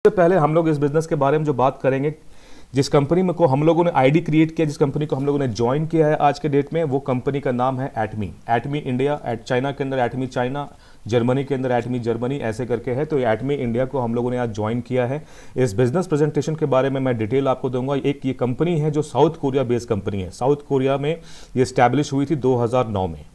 सबसे पहले हम लोग इस बिजनेस के बारे में जो बात करेंगे, जिस कंपनी में को हम लोगों ने आईडी क्रिएट किया, जिस कंपनी को हम लोगों ने ज्वाइन किया है आज के डेट में, वो कंपनी का नाम है एटमी। एटमी इंडिया, चाइना के अंदर एटमी चाइना, जर्मनी के अंदर एटमी जर्मनी, ऐसे करके है। तो एटमी इंडिया को हम लोगों ने आज ज्वाइन किया है। इस बिजनेस प्रेजेंटेशन के बारे में मैं डिटेल आपको दूंगा। एक ये कंपनी है जो साउथ कोरिया बेस्ड कंपनी है। साउथ कोरिया में ये स्टैब्लिश हुई थी 2009 में।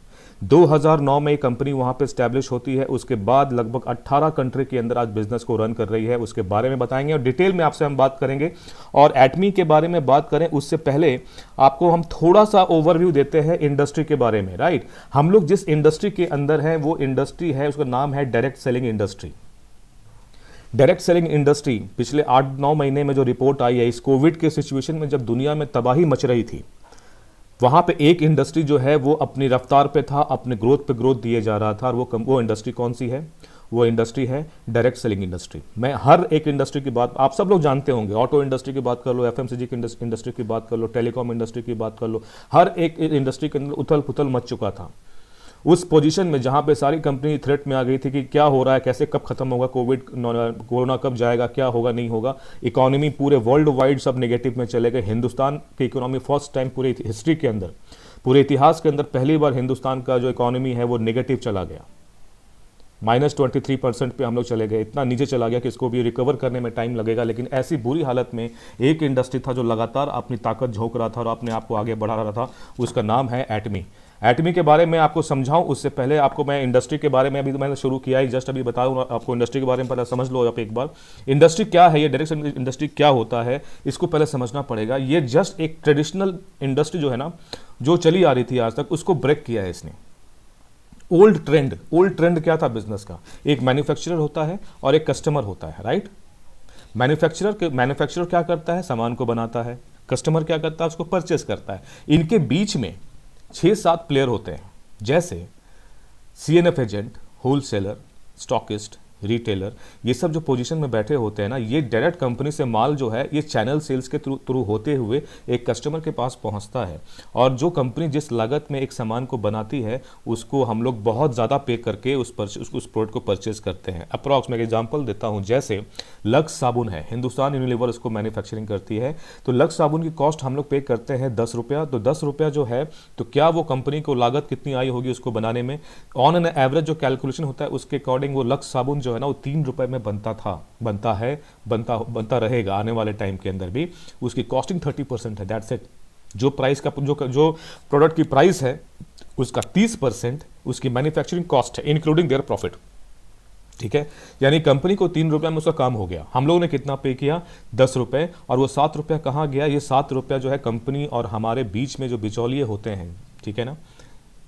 2009 में ये कंपनी वहाँ पे स्टैब्लिश होती है। उसके बाद लगभग 18 कंट्री के अंदर आज बिजनेस को रन कर रही है। उसके बारे में बताएंगे और डिटेल में आपसे हम बात करेंगे। और एटमी के बारे में बात करें उससे पहले आपको हम थोड़ा सा ओवरव्यू देते हैं इंडस्ट्री के बारे में। राइट, हम लोग जिस इंडस्ट्री के अंदर हैं वो इंडस्ट्री है, उसका नाम है direct selling industry. Direct selling industry पिछले 8-9 महीने में जो रिपोर्ट आई है, इस कोविड के सिचुएशन में जब दुनिया में तबाही मच रही थी, वहाँ पे एक इंडस्ट्री जो है वो अपनी रफ्तार पे था, अपने ग्रोथ पे ग्रोथ दिए जा रहा था। और वो इंडस्ट्री कौन सी है? वो इंडस्ट्री है डायरेक्ट सेलिंग इंडस्ट्री। मैं हर एक इंडस्ट्री की बात आप सब लोग जानते होंगे। ऑटो इंडस्ट्री की बात कर लो, एफएमसीजी की इंडस्ट्री की बात कर लो, टेलीकॉम इंडस्ट्री की बात कर लो, हर एक इंडस्ट्री के अंदर उथल पुथल मच चुका था। उस पोजीशन में जहां पे सारी कंपनी थ्रेट में आ गई थी कि क्या हो रहा है, कैसे कब खत्म होगा कोविड, कोरोना कब जाएगा, क्या होगा नहीं होगा। इकोनॉमी पूरे वर्ल्ड वाइड सब नेगेटिव में चले गए। हिंदुस्तान की इकोनॉमी फर्स्ट टाइम पूरी हिस्ट्री के अंदर, पूरे इतिहास के अंदर पहली बार हिंदुस्तान का जो इकोनॉमी है वो नेगेटिव चला गया। -23% पे हम लोग चले गए। इतना नीचे चला गया कि इसको भी रिकवर करने में टाइम लगेगा। लेकिन ऐसी बुरी हालत में एक इंडस्ट्री था जो लगातार अपनी ताकत झोंक रहा था और अपने आप को आगे बढ़ा रहा था। उसका नाम है एटमी। एटमी के बारे में आपको समझाऊं उससे पहले आपको मैं इंडस्ट्री के बारे में, अभी मैंने शुरू किया है, जस्ट अभी बताऊं आपको इंडस्ट्री के बारे में। पहले समझ लो आप एक बार इंडस्ट्री क्या है, ये डायरेक्ट इंडस्ट्री क्या होता है, इसको पहले समझना पड़ेगा। ये जस्ट एक ट्रेडिशनल इंडस्ट्री जो है ना, जो चली आ रही थी आज तक, उसको ब्रेक किया है इसने। ओल्ड ट्रेंड क्या था बिजनेस का? एक मैन्युफैक्चरर होता है और एक कस्टमर होता है। राइट, मैन्युफैक्चरर क्या करता है? सामान को बनाता है। कस्टमर क्या करता है? उसको परचेस करता है। इनके बीच में 6-7 प्लेयर होते हैं, जैसे CNF agent, wholesaler, stockist, retailer. ये सब जो पोजीशन में बैठे होते हैं ना, ये डायरेक्ट कंपनी से माल जो है ये चैनल सेल्स के थ्रू होते हुए एक कस्टमर के पास पहुंचता है। और जो कंपनी जिस लागत में एक सामान को बनाती है, उसको हम लोग बहुत ज़्यादा पे करके उस प्रोडक्ट को परचेज करते हैं। अप्रॉक्स मैं एग्जांपल देता हूं, जैसे लक्स साबुन है, हिंदुस्तान यूनिलीवर उसको मैन्युफैक्चरिंग करती है। तो लक्स साबुन की कॉस्ट हम लोग पे करते हैं 10 रुपया। तो 10 रुपया जो है, तो क्या वो कंपनी को लागत कितनी आई होगी उसको बनाने में? ऑन एन एवरेज जो कैलकुलेशन होता है उसके अकॉर्डिंग वो लक्स साबुन जो है ना, वो 3 रुपए में बनता रहेगा आने वाले टाइम के अंदर भी। उसकी कॉस्टिंग 30% है। That's it. जो प्राइस का जो प्रोडक्ट की प्राइस है उसका 30% उसकी मैन्युफैक्चरिंग कॉस्ट है, इंक्लूडिंग देयर प्रॉफिट। ठीक है, यानी कंपनी को 3 रुपये में उसका काम हो गया। हम लोगों ने कितना पे किया? 10 रुपये। और वो 7 रुपया कहाँ गया? ये 7 रुपया जो है कंपनी और हमारे बीच में जो बिचौलिए होते हैं, ठीक है ना,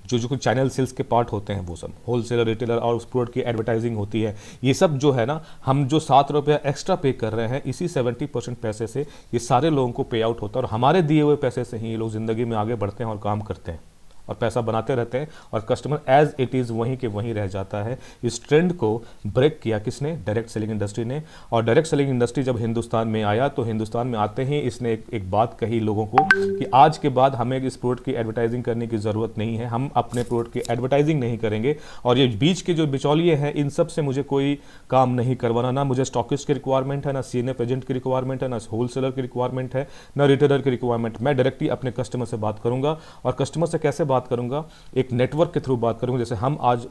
जो कुछ चैनल सेल्स के पार्ट होते हैं, वो सब होलसेलर, रिटेलर और उस प्रोडक्ट की एडवर्टाइजिंग होती है, ये सब जो है ना, हम जो 7 रुपया एक्स्ट्रा पे कर रहे हैं, इसी 70% पैसे से ये सारे लोगों को पे आउट होता है। और हमारे दिए हुए पैसे से ही ये लोग जिंदगी में आगे बढ़ते हैं और काम करते हैं और पैसा बनाते रहते हैं। और कस्टमर एज इट इज़ वहीं के वहीं रह जाता है। इस ट्रेंड को ब्रेक किया किसने? डायरेक्ट सेलिंग इंडस्ट्री ने। और डायरेक्ट सेलिंग इंडस्ट्री जब हिंदुस्तान में आया, तो हिंदुस्तान में आते ही इसने एक बात कही लोगों को कि आज के बाद हमें इस प्रोडक्ट की एडवर्टाइजिंग करने की ज़रूरत नहीं है, हम अपने प्रोडक्ट की एडवर्टाइजिंग नहीं करेंगे। और ये बीच के जो बिचौलिए हैं, इन सब से मुझे कोई काम नहीं करवाना। ना मुझे स्टॉकिस्ट की रिक्वायरमेंट है, ना सीएनएफ एजेंट की रिक्वायरमेंट है, ना होलसेलर की रिक्वायरमेंट है, ना रिटेलर की रिक्वायरमेंट। मैं डायरेक्टली अपने कस्टमर से बात करूंगा। और कस्टमर से कैसे बात करूंगा? एक नेटवर्क के थ्रू बात करूंगा। जैसे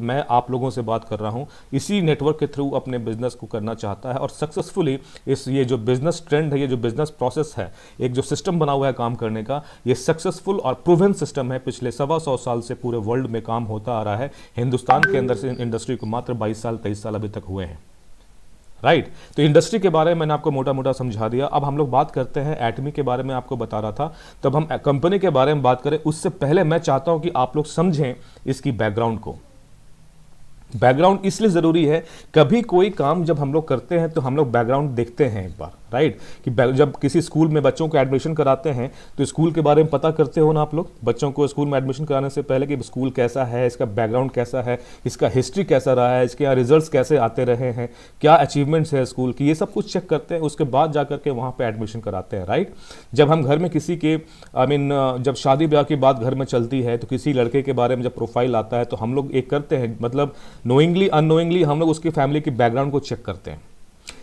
मैं आप लोगों से बात कर रहा हूं, इसी नेटवर्क के थ्रू अपने बिजनेस को करना चाहता है। और सक्सेसफुली ये जो बिजनेस ट्रेंड है, ये जो बिजनेस प्रोसेस है, एक जो सिस्टम बना हुआ है काम करने का, ये सक्सेसफुल और प्रूवन सिस्टम है। पिछले 125 साल से पूरे वर्ल्ड में काम होता आ रहा है। हिंदुस्तान के अंदर से इंडस्ट्री को मात्र 23 साल अभी तक हुए हैं। राइट, तो इंडस्ट्री के बारे में मैंने आपको मोटा मोटा समझा दिया। अब हम लोग बात करते हैं एटमी के बारे में। आपको बता रहा था, तब हम कंपनी के बारे में बात करें उससे पहले मैं चाहता हूं कि आप लोग समझें इसकी बैकग्राउंड को। बैकग्राउंड इसलिए जरूरी है, कभी कोई काम जब हम लोग करते हैं तो हम लोग बैकग्राउंड देखते हैं एक बार। राइट, कि जब किसी स्कूल में बच्चों को एडमिशन कराते हैं तो स्कूल के बारे में पता करते हो ना आप लोग, बच्चों को स्कूल में एडमिशन कराने से पहले कि स्कूल कैसा है, इसका बैकग्राउंड कैसा है, इसका हिस्ट्री कैसा रहा है, इसके यहाँ रिजल्ट्स कैसे आते रहे हैं, क्या अचीवमेंट्स है स्कूल की, ये सब कुछ चेक करते हैं। उसके बाद जाकर के वहाँ पर एडमिशन कराते हैं। राइट, जब हम घर में किसी के जब शादी ब्याह की बात घर में चलती है तो किसी लड़के के बारे में जब प्रोफाइल आता है तो हम लोग एक करते हैं, मतलब नोइंगली अननोइंगली हम लोग उसकी फैमिली की बैकग्राउंड को चेक करते हैं।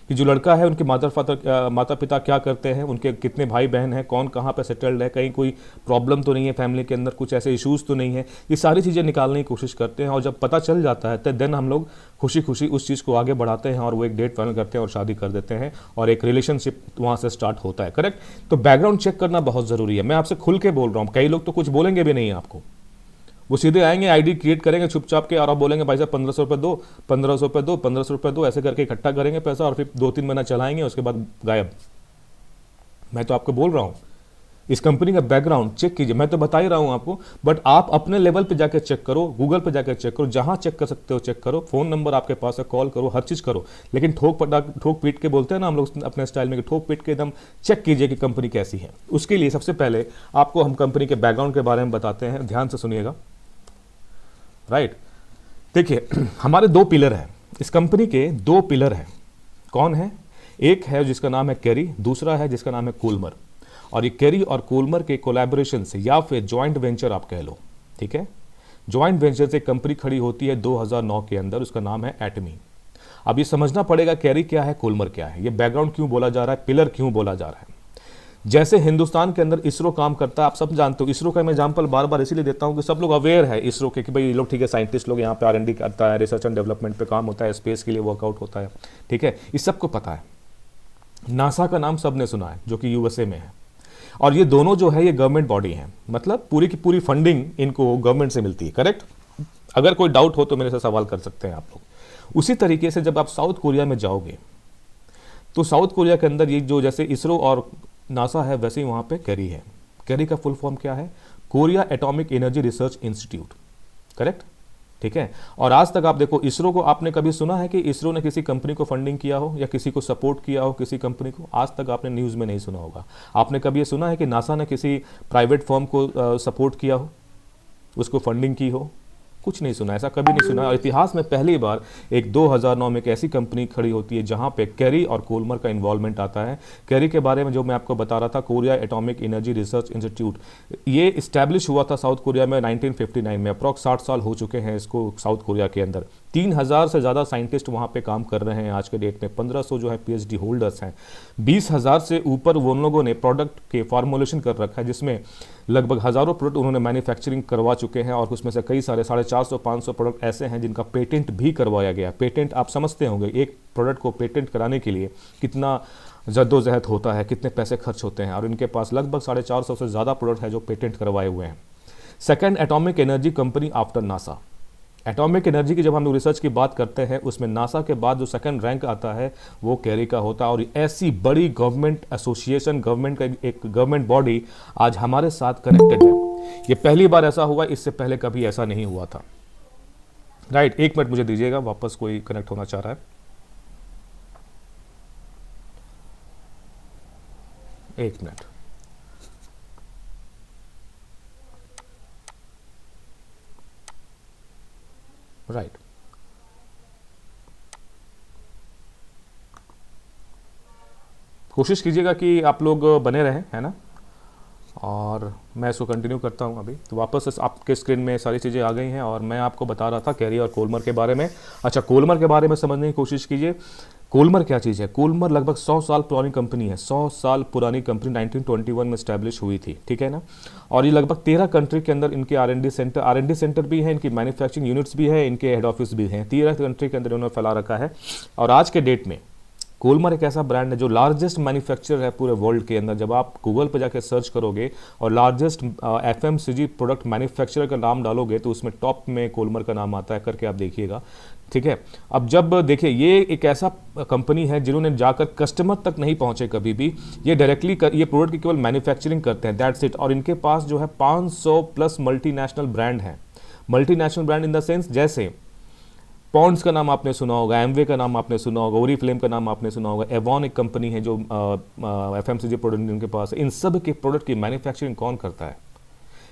कि जो लड़का है उनके माता पिता क्या करते हैं, उनके कितने भाई बहन हैं, कौन कहाँ पे सेटल्ड है, कहीं कोई प्रॉब्लम तो नहीं है फैमिली के अंदर, कुछ ऐसे इश्यूज़ तो नहीं है। ये सारी चीज़ें निकालने की कोशिश करते हैं और जब पता चल जाता है तो देन हम लोग खुशी खुशी उस चीज़ को आगे बढ़ाते हैं और वो एक डेट फाइनल करते हैं और शादी कर देते हैं और एक रिलेशनशिप वहाँ से स्टार्ट होता है। करेक्ट। तो बैकग्राउंड चेक करना बहुत ज़रूरी है। मैं आपसे खुल के बोल रहा हूँ, कई लोग तो कुछ बोलेंगे भी नहीं आपको, वो सीधे आएंगे, आईडी क्रिएट करेंगे चुपचाप के और आप बोलेंगे भाई साहब 1500 रुपये दो, 1500 रुपये दो, 1500 रुपये दो, ऐसे करके इकट्ठा करेंगे पैसा और फिर 2-3 महीना चलाएंगे, उसके बाद गायब। मैं तो आपको बोल रहा हूँ इस कंपनी का बैकग्राउंड चेक कीजिए, मैं तो बता ही रहा हूँ आपको, बट आप अपने लेवल पे जाकर चेक करो, गूगल पे जाकर चेक करो, जहाँ चेक कर सकते हो चेक करो, फोन नंबर आपके पास है कॉल करो, हर चीज़ करो, लेकिन ठोक पीट के बोलते हैं ना हम लोग अपने स्टाइल में, ठोक पीट के एकदम चेक कीजिए कि कंपनी कैसी है। उसके लिए सबसे पहले आपको हम कंपनी के बैकग्राउंड के बारे में बताते हैं, ध्यान से सुनिएगा। राइट, देखिए हमारे 2 पिलर हैं, इस कंपनी के 2 पिलर हैं। कौन है? एक है जिसका नाम है कैरी, दूसरा है जिसका नाम है कोलमर। और ये कैरी और कोलमर के कोलैबोरेशन से या फिर जॉइंट वेंचर आप कह लो, ठीक है, जॉइंट वेंचर से कंपनी खड़ी होती है 2009 के अंदर, उसका नाम है एटमी। अब ये समझना पड़ेगा कैरी क्या है, कोलमर क्या है, ये बैकग्राउंड क्यों बोला जा रहा है, पिलर क्यों बोला जा रहा है। जैसे हिंदुस्तान के अंदर इसरो काम करता है, आप सब जानते हो, इसरो का मैं एग्जांपल बार बार इसीलिए देता हूं कि सब लोग अवेयर है इसरो के कि भाई ये लोग ठीक है, साइंटिस्ट लोग यहाँ पे R&D करता है, रिसर्च एंड डेवलपमेंट पे काम होता है, स्पेस के लिए वर्कआउट होता है, ठीक है, इस सबको पता है। नासा का नाम सबने सुना है जो कि USA में है, और ये दोनों जो है ये गवर्नमेंट बॉडी है, मतलब पूरी की पूरी फंडिंग इनको गवर्नमेंट से मिलती है। करेक्ट। अगर कोई डाउट हो तो मेरे से सवाल कर सकते हैं आप लोग। उसी तरीके से जब आप साउथ कोरिया में जाओगे तो साउथ कोरिया के अंदर ये जो जैसे इसरो और नासा है वैसे ही वहाँ पे कैरी है। कैरी का फुल फॉर्म क्या है? Korea atomic energy research institute. Correct, ठीक है। और आज तक आप देखो इसरो को, आपने कभी सुना है कि इसरो ने किसी कंपनी को फंडिंग किया हो या किसी को सपोर्ट किया हो किसी कंपनी को? आज तक आपने न्यूज़ में नहीं सुना होगा। आपने कभी ये सुना है कि नासा ने किसी प्राइवेट फर्म को सपोर्ट किया हो, उसको फंडिंग की हो? कुछ नहीं सुना, ऐसा कभी नहीं सुना। और इतिहास में पहली बार एक 2009 में एक ऐसी कंपनी खड़ी होती है जहां पे कैरी और कोलमर का इन्वॉल्वमेंट आता है। कैरी के बारे में जो मैं आपको बता रहा था, Korea atomic energy research institute, ये इस्टेब्लिश हुआ था साउथ कोरिया में 1959 में। अप्रॉक्स 60 साल हो चुके हैं इसको साउथ कोरिया के अंदर। 3000 से ज़्यादा साइंटिस्ट वहाँ पे काम कर रहे हैं आज के डेट में। 1500 जो है PhD होल्डर्स हैं। 20,000 से ऊपर वो लोगों ने प्रोडक्ट के फॉर्मुलेशन कर रखा है, जिसमें लगभग हज़ारों प्रोडक्ट उन्होंने मैन्युफैक्चरिंग करवा चुके हैं। और उसमें से कई सारे 450-500 प्रोडक्ट ऐसे हैं जिनका पेटेंट भी करवाया गया। पेटेंट आप समझते होंगे, एक प्रोडक्ट को पेटेंट कराने के लिए कितना जद्दोजहद होता है, कितने पैसे खर्च होते हैं। और इनके पास लगभग 450 से ज़्यादा प्रोडक्ट है जो पेटेंट करवाए हुए हैं। Second atomic energy company after NASA. Atomic energy की जब हम लोग रिसर्च की बात करते हैं उसमें नासा के बाद जो सेकंड रैंक आता है वो कैरी का होता है। और ऐसी बड़ी गवर्नमेंट एसोसिएशन, गवर्नमेंट का एक गवर्नमेंट बॉडी आज हमारे साथ कनेक्टेड है। ये पहली बार ऐसा हुआ, इससे पहले कभी ऐसा नहीं हुआ था। राइट, 1 मिनट मुझे दीजिएगा, वापस कोई कनेक्ट होना चाह रहा है। 1 मिनट। राइट, कोशिश कीजिएगा कि आप लोग बने रहें, है ना। और मैं इसको कंटिन्यू करता हूं अभी। तो वापस आपके स्क्रीन में सारी चीज़ें आ गई हैं और मैं आपको बता रहा था कैरी और कोलमर के बारे में। अच्छा, कोलमर के बारे में समझने की कोशिश कीजिए। कोलमर क्या चीज़ है? कोलमर लगभग 100 साल पुरानी कंपनी है। 100 साल पुरानी कंपनी 1921 में स्टैब्लिश हुई थी, ठीक है ना। और ये लगभग 13 कंट्री के अंदर इनके R&D सेंटर भी है, इनकी मैन्युफैक्चरिंग यूनिट्स भी है, इनके हेड ऑफिस भी हैं। 13 कंट्री के अंदर उन्होंने फैला रखा है। और आज के डेट में कोलमर एक ऐसा ब्रांड है जो लार्जेस्ट मैन्युफैक्चरर है पूरे वर्ल्ड के अंदर। जब आप गूगल पर जाकर सर्च करोगे और लार्जेस्ट FMCG प्रोडक्ट मैन्युफैक्चरर का नाम डालोगे तो उसमें टॉप में कोलमर का नाम आता है, करके आप देखिएगा, ठीक है। अब जब देखिए, ये एक ऐसा कंपनी है जिन्होंने जाकर कस्टमर तक नहीं पहुंचे कभी भी, ये डायरेक्टली ये प्रोडक्ट की केवल मैन्युफैक्चरिंग करते हैं, दैट्स इट। और इनके पास जो है 500 प्लस मल्टीनेशनल ब्रांड हैं। Multinational brand in the sense, जैसे पॉन्ड्स का नाम आपने सुना होगा, एमवे का नाम आपने सुना होगा, ओरीफ्लेम का नाम आपने सुना होगा, एवॉन एक कंपनी है जो FMCG प्रोडक्ट इनके पास है। इन सब के प्रोडक्ट की मैन्युफैक्चरिंग कौन करता है?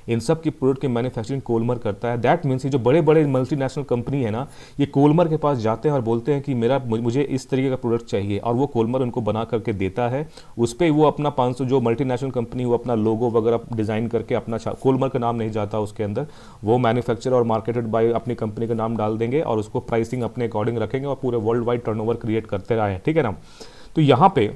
इन सब की प्रोडक्ट की मैन्युफैक्चरिंग कोलमर करता है। दैट मीन्स जो बड़े बड़े मल्टीनेशनल कंपनी है ना, ये कोलमर के पास जाते हैं और बोलते हैं कि मुझे इस तरीके का प्रोडक्ट चाहिए, और वो कोलमर उनको बना करके देता है। उस पर वो अपना 500 जो मल्टीनेशनल कंपनी वो अपना लोगो वगैरह डिज़ाइन करके अपना कोलमर का नाम नहीं जाता उसके अंदर, वो मैन्युफैक्चर और मार्केटेड बाय अपनी कंपनी का नाम डाल देंगे और उसको प्राइसिंग अपने अकॉर्डिंग रखेंगे और पूरे वर्ल्ड वाइड टर्नओवर क्रिएट करते रहे हैं, ठीक है ना। तो यहाँ पे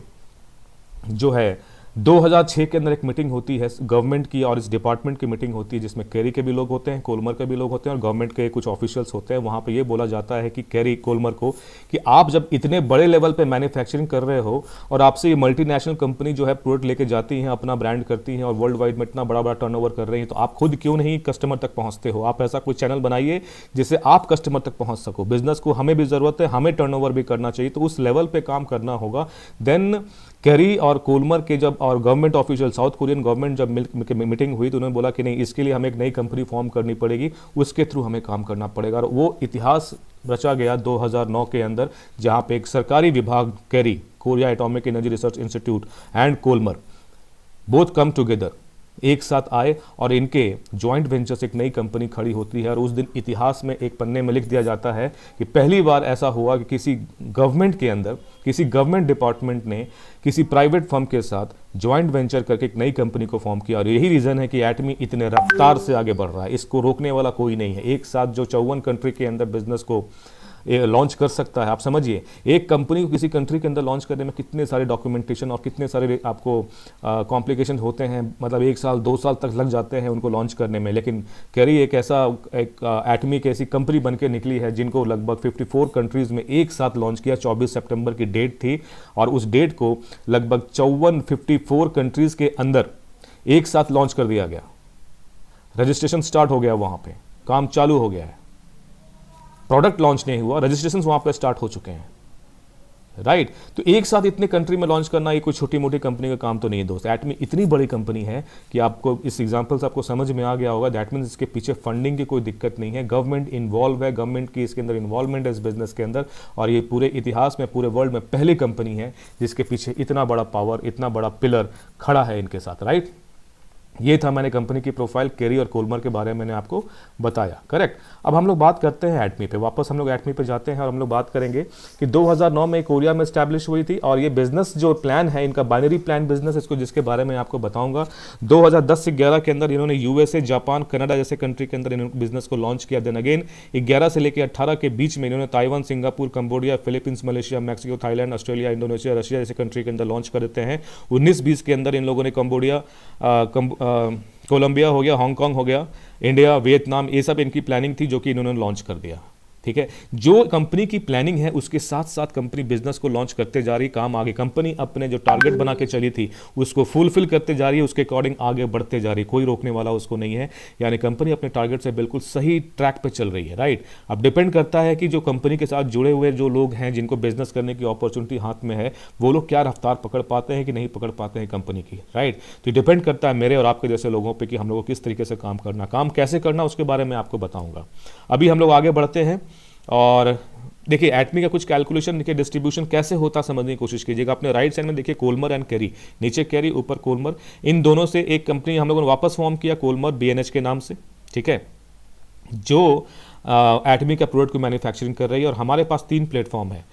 जो है 2006 के अंदर एक मीटिंग होती है गवर्नमेंट की और इस डिपार्टमेंट की मीटिंग होती है, जिसमें कैरी के भी लोग होते हैं, कोलमर के भी लोग होते हैं और गवर्नमेंट के कुछ ऑफिशियल्स होते हैं। वहाँ पे ये बोला जाता है कि कैरी कोलमर को कि आप जब इतने बड़े लेवल पे मैन्युफैक्चरिंग कर रहे हो और आपसे ये मल्टीनेशनल कंपनी जो है प्रोडक्ट लेके जाती हैं, अपना ब्रांड करती हैं और वर्ल्ड वाइड में इतना बड़ा बड़ा टर्नओवर कर रही हैं, तो आप खुद क्यों नहीं कस्टमर तक पहुँचते हो? आप ऐसा कोई चैनल बनाइए जिससे आप कस्टमर तक पहुँच सको। बिजनेस को हमें भी ज़रूरत है, हमें टर्नओवर भी करना चाहिए, तो उस लेवल पर काम करना होगा। देन कैरी और कोलमर के जब और government official south Korean government जब मीटिंग हुई तो उन्होंने बोला कि नहीं, इसके लिए हमें एक नई कंपनी फॉर्म करनी पड़ेगी, उसके थ्रू हमें काम करना पड़ेगा। और वो इतिहास रचा गया 2009 के अंदर, जहां पे एक सरकारी विभाग KAERI, Korea atomic energy research institute and Kolmar both come together, एक साथ आए और इनके जॉइंट वेंचर से एक नई कंपनी खड़ी होती है। और उस दिन इतिहास में एक पन्ने में लिख दिया जाता है कि पहली बार ऐसा हुआ कि किसी गवर्नमेंट के अंदर, किसी गवर्नमेंट डिपार्टमेंट ने किसी प्राइवेट फर्म के साथ जॉइंट वेंचर करके एक नई कंपनी को फॉर्म किया। और यही रीज़न है कि एटमी इतने रफ्तार से आगे बढ़ रहा है, इसको रोकने वाला कोई नहीं है। एक साथ जो 54 कंट्री के अंदर बिजनेस को लॉन्च कर सकता है, आप समझिए एक कंपनी को किसी कंट्री के अंदर लॉन्च करने में कितने सारे डॉक्यूमेंटेशन और कितने सारे आपको कॉम्प्लिकेशन होते हैं, मतलब 1 साल 2 साल तक लग जाते हैं उनको लॉन्च करने में। लेकिन कैरी एक एटमी की ऐसी कंपनी बन के निकली है जिनको लगभग 54 कंट्रीज़ में एक साथ लॉन्च किया। 24 सितंबर की डेट थी और उस डेट को लगभग 54 कंट्रीज़ के अंदर एक साथ लॉन्च कर दिया गया। रजिस्ट्रेशन स्टार्ट हो गया, वहाँ पे काम चालू हो गया है। प्रोडक्ट लॉन्च नहीं हुआ, रजिस्ट्रेशन वहां पर स्टार्ट हो चुके हैं, राइट। तो एक साथ इतने कंट्री में लॉन्च करना ये कोई छोटी मोटी कंपनी का काम तो नहीं है दोस्त। एटमी इतनी बड़ी कंपनी है कि आपको इस एग्जांपल से आपको समझ में आ गया होगा। दैट मीन्स इसके पीछे फंडिंग की कोई दिक्कत नहीं है, गवर्नमेंट इन्वॉल्व है, गवर्नमेंट की इसके अंदर इन्वॉल्वमेंट है इस बिजनेस के अंदर। और ये पूरे इतिहास में, पूरे वर्ल्ड में पहली कंपनी है जिसके पीछे इतना बड़ा पावर, इतना बड़ा पिलर खड़ा है इनके साथ, राइट। ये था मैंने कंपनी की प्रोफाइल कैरी और कोलमर के बारे में मैंने आपको बताया, करेक्ट। अब हम लोग बात करते हैं एटमी पे, वापस हम लोग एटमी पे जाते हैं और हम लोग बात करेंगे कि 2009 में कोरिया में स्टैब्लिश हुई थी। और ये बिजनेस जो प्लान है इनका बाइनरी प्लान बिजनेस, इसको जिसके बारे में आपको बताऊंगा। 2010 से 11 के अंदर इन्होंने यूएसए, जापान, कनाडा जैसे कंट्री के अंदर इन्होंने बिजनेस को लॉन्च किया। देन अगेन 11 से लेकर 18 के बीच में इन्होंने Taiwan, Singapore, Cambodia, Philippines, Malaysia, Mexico, Thailand, Australia, Indonesia, Russia जैसे कंट्री के अंदर लॉन्च कर देते हैं। 19-20 के अंदर इन लोगों ने कंबोडिया, कोलंबिया हो गया, हांगकांग हो गया, इंडिया, वियतनाम, ये सब इनकी प्लानिंग थी जो कि इन्होंने लॉन्च कर दिया, ठीक है। जो कंपनी की प्लानिंग है उसके साथ साथ कंपनी बिजनेस को लॉन्च करते जा रही, काम आगे, कंपनी अपने जो टारगेट बना के चली थी उसको फुलफिल करते जा रही है, उसके अकॉर्डिंग आगे बढ़ते जा रही है, कोई रोकने वाला उसको नहीं है। यानी कंपनी अपने टारगेट से बिल्कुल सही ट्रैक पे चल रही है, राइट। अब डिपेंड करता है कि जो कंपनी के साथ जुड़े हुए जो लोग हैं, जिनको बिजनेस करने की अपॉर्चुनिटी हाथ में है, वो लोग क्या रफ्तार पकड़ पाते हैं कि नहीं पकड़ पाते हैं कंपनी की, राइट। तो डिपेंड करता है मेरे और आपके जैसे लोगों पर कि हम लोगों को किस तरीके से काम करना, काम कैसे करना, उसके बारे में आपको बताऊंगा। अभी हम लोग आगे बढ़ते हैं और देखिए एटमी का कुछ कैलकुलेशन, देखिए डिस्ट्रीब्यूशन कैसे होता समझने की कोशिश कीजिएगा। अपने राइट साइड में देखिए कोलमर एंड कैरी, नीचे कैरी ऊपर कोलमर, इन दोनों से एक कंपनी हम लोगों ने वापस फॉर्म किया, कोलमर बीएनएच के नाम से, ठीक है, जो एटमी का प्रोडक्ट को मैन्युफैक्चरिंग कर रही है। और हमारे पास 3 प्लेटफॉर्म है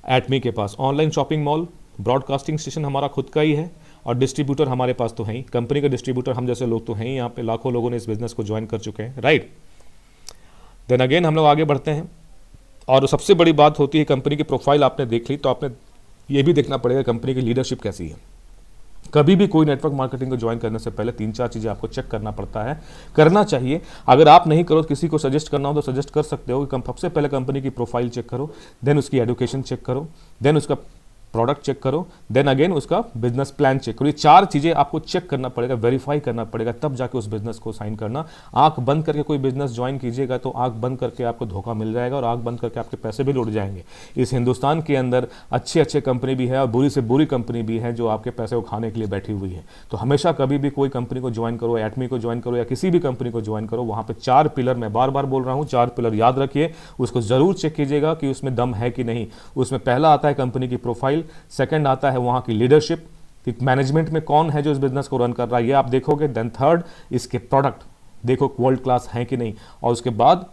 एटमी के पास, online shopping mall, broadcasting station हमारा खुद का ही है और डिस्ट्रीब्यूटर हमारे पास तो है ही, कंपनी का डिस्ट्रीब्यूटर हम जैसे लोग तो हैं, यहाँ पे लाखों लोगों ने इस बिजनेस को ज्वाइन कर चुके हैं, राइट। देन अगेन हम लोग आगे बढ़ते हैं और सबसे बड़ी बात होती है कंपनी की प्रोफाइल आपने देख ली तो आपने ये भी देखना पड़ेगा कंपनी की लीडरशिप कैसी है। कभी भी कोई नेटवर्क मार्केटिंग को ज्वाइन करने से पहले 3-4 चीज़ें आपको चेक करना पड़ता है, करना चाहिए। अगर आप नहीं करो, किसी को सजेस्ट करना हो तो सजेस्ट कर सकते हो कि सबसे पहले कंपनी की प्रोफाइल चेक करो, देन उसकी एजुकेशन चेक करो, देन उसका प्रोडक्ट चेक करो, देन अगेन उसका बिजनेस प्लान चेक करो। ये 4 चीज़ें आपको चेक करना पड़ेगा, वेरीफाई करना पड़ेगा, तब जाके उस बिजनेस को साइन करना। आंख बंद करके कोई बिजनेस ज्वाइन कीजिएगा तो आंख बंद करके आपको धोखा मिल जाएगा और आंख बंद करके आपके पैसे भी लुट जाएंगे। इस हिंदुस्तान के अंदर अच्छे कंपनी भी है और बुरी से बुरी कंपनी भी है जो आपके पैसे को खाने के लिए बैठी हुई है। तो हमेशा कभी भी कोई कंपनी को ज्वाइन करो, एटमी को ज्वाइन करो या किसी भी कंपनी को ज्वाइन करो, वहाँ पर 4 पिलर, मैं बार बार बोल रहा हूँ, 4 पिलर याद रखिए, उसको जरूर चेक कीजिएगा कि उसमें दम है कि नहीं। उसमें पहला आता है कंपनी की प्रोफाइल, सेकंड आता है वहाँ की लीडरशिप, कि मैनेजमेंट में कौन है जो इस बिजनेस को रन कर रहा है, ये आप देखोगे। देन थर्ड इसके प्रोडक्ट, देखो वर्ल्ड क्लास है कि नहीं, और उसके बाद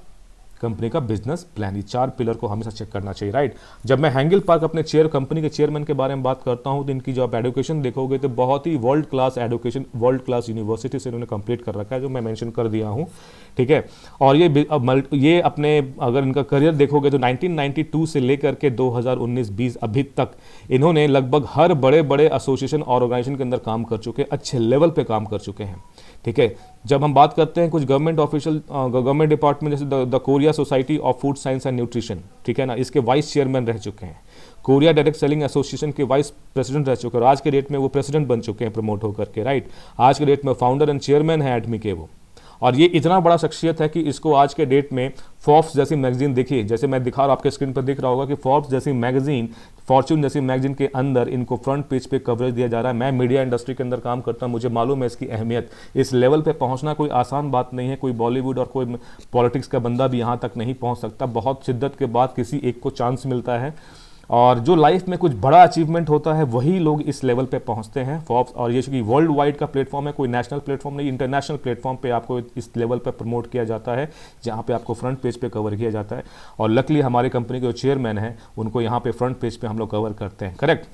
कंपनी का बिजनेस प्लान। ये 4 पिलर को हमेशा चेक करना चाहिए, राइट। जब मैं हैंगल पार्क अपने कंपनी के चेयरमैन के बारे में बात करता हूं तो इनकी जो आप एडुकेशन देखोगे तो बहुत ही world class education, world class university से इन्होंने कंप्लीट कर रखा है, जो मैं मेंशन कर दिया हूं, ठीक है। और ये अपने अगर इनका करियर देखोगे तो 1992 से लेकर के 2019-20 अभी तक इन्होंने लगभग हर बड़े बड़े एसोसिएशन और ऑर्गेनाइजेशन के अंदर काम कर चुके हैं, अच्छे लेवल पे काम कर चुके हैं, ठीक है। जब हम बात करते हैं कुछ गवर्नमेंट ऑफिशियल, गवर्नमेंट डिपार्टमेंट जैसे the Korea society of food science and nutrition, ठीक है ना, इसके वाइस चेयरमैन रह चुके हैं। कोरिया डायरेक्ट सेलिंग एसोसिएशन के वाइस प्रेसिडेंट रह चुके हैं और आज के डेट में वो प्रेसिडेंट बन चुके हैं प्रमोट होकर के, राइट। आज के डेट में फाउंडर एंड चेयरमैन है एटमी के वो। और ये इतना बड़ा शख्सियत है कि इसको आज के डेट में फोर्ब्स जैसी मैगजीन, देखिए जैसे मैं दिखा रहा हूं, आपके स्क्रीन पर दिख रहा होगा कि फोर्ब्स जैसी मैगजीन, फॉर्च्यून जैसी मैगजीन के अंदर इनको फ्रंट पेज पे कवरेज दिया जा रहा है। मैं मीडिया इंडस्ट्री के अंदर काम करता हूं, मुझे मालूम है इसकी अहमियत। इस लेवल पे पहुंचना कोई आसान बात नहीं है, कोई बॉलीवुड और कोई पॉलिटिक्स का बंदा भी यहां तक नहीं पहुंच सकता। बहुत शिद्दत के बाद किसी एक को चांस मिलता है, और जो लाइफ में कुछ बड़ा अचीवमेंट होता है वही लोग इस लेवल पे पहुंचते हैं फोर्ब्स। और ये चूंकि वर्ल्ड वाइड का प्लेटफॉर्म है, कोई नेशनल प्लेटफॉर्म नहीं, इंटरनेशनल प्लेटफॉर्म पे आपको इस लेवल पे प्रमोट किया जाता है, जहां पे आपको फ्रंट पेज पे कवर किया जाता है। और लकली हमारी कंपनी के जो चेयरमैन हैं उनको यहाँ पे फ्रंट पेज पे हम लोग कवर करते हैं, करेक्ट।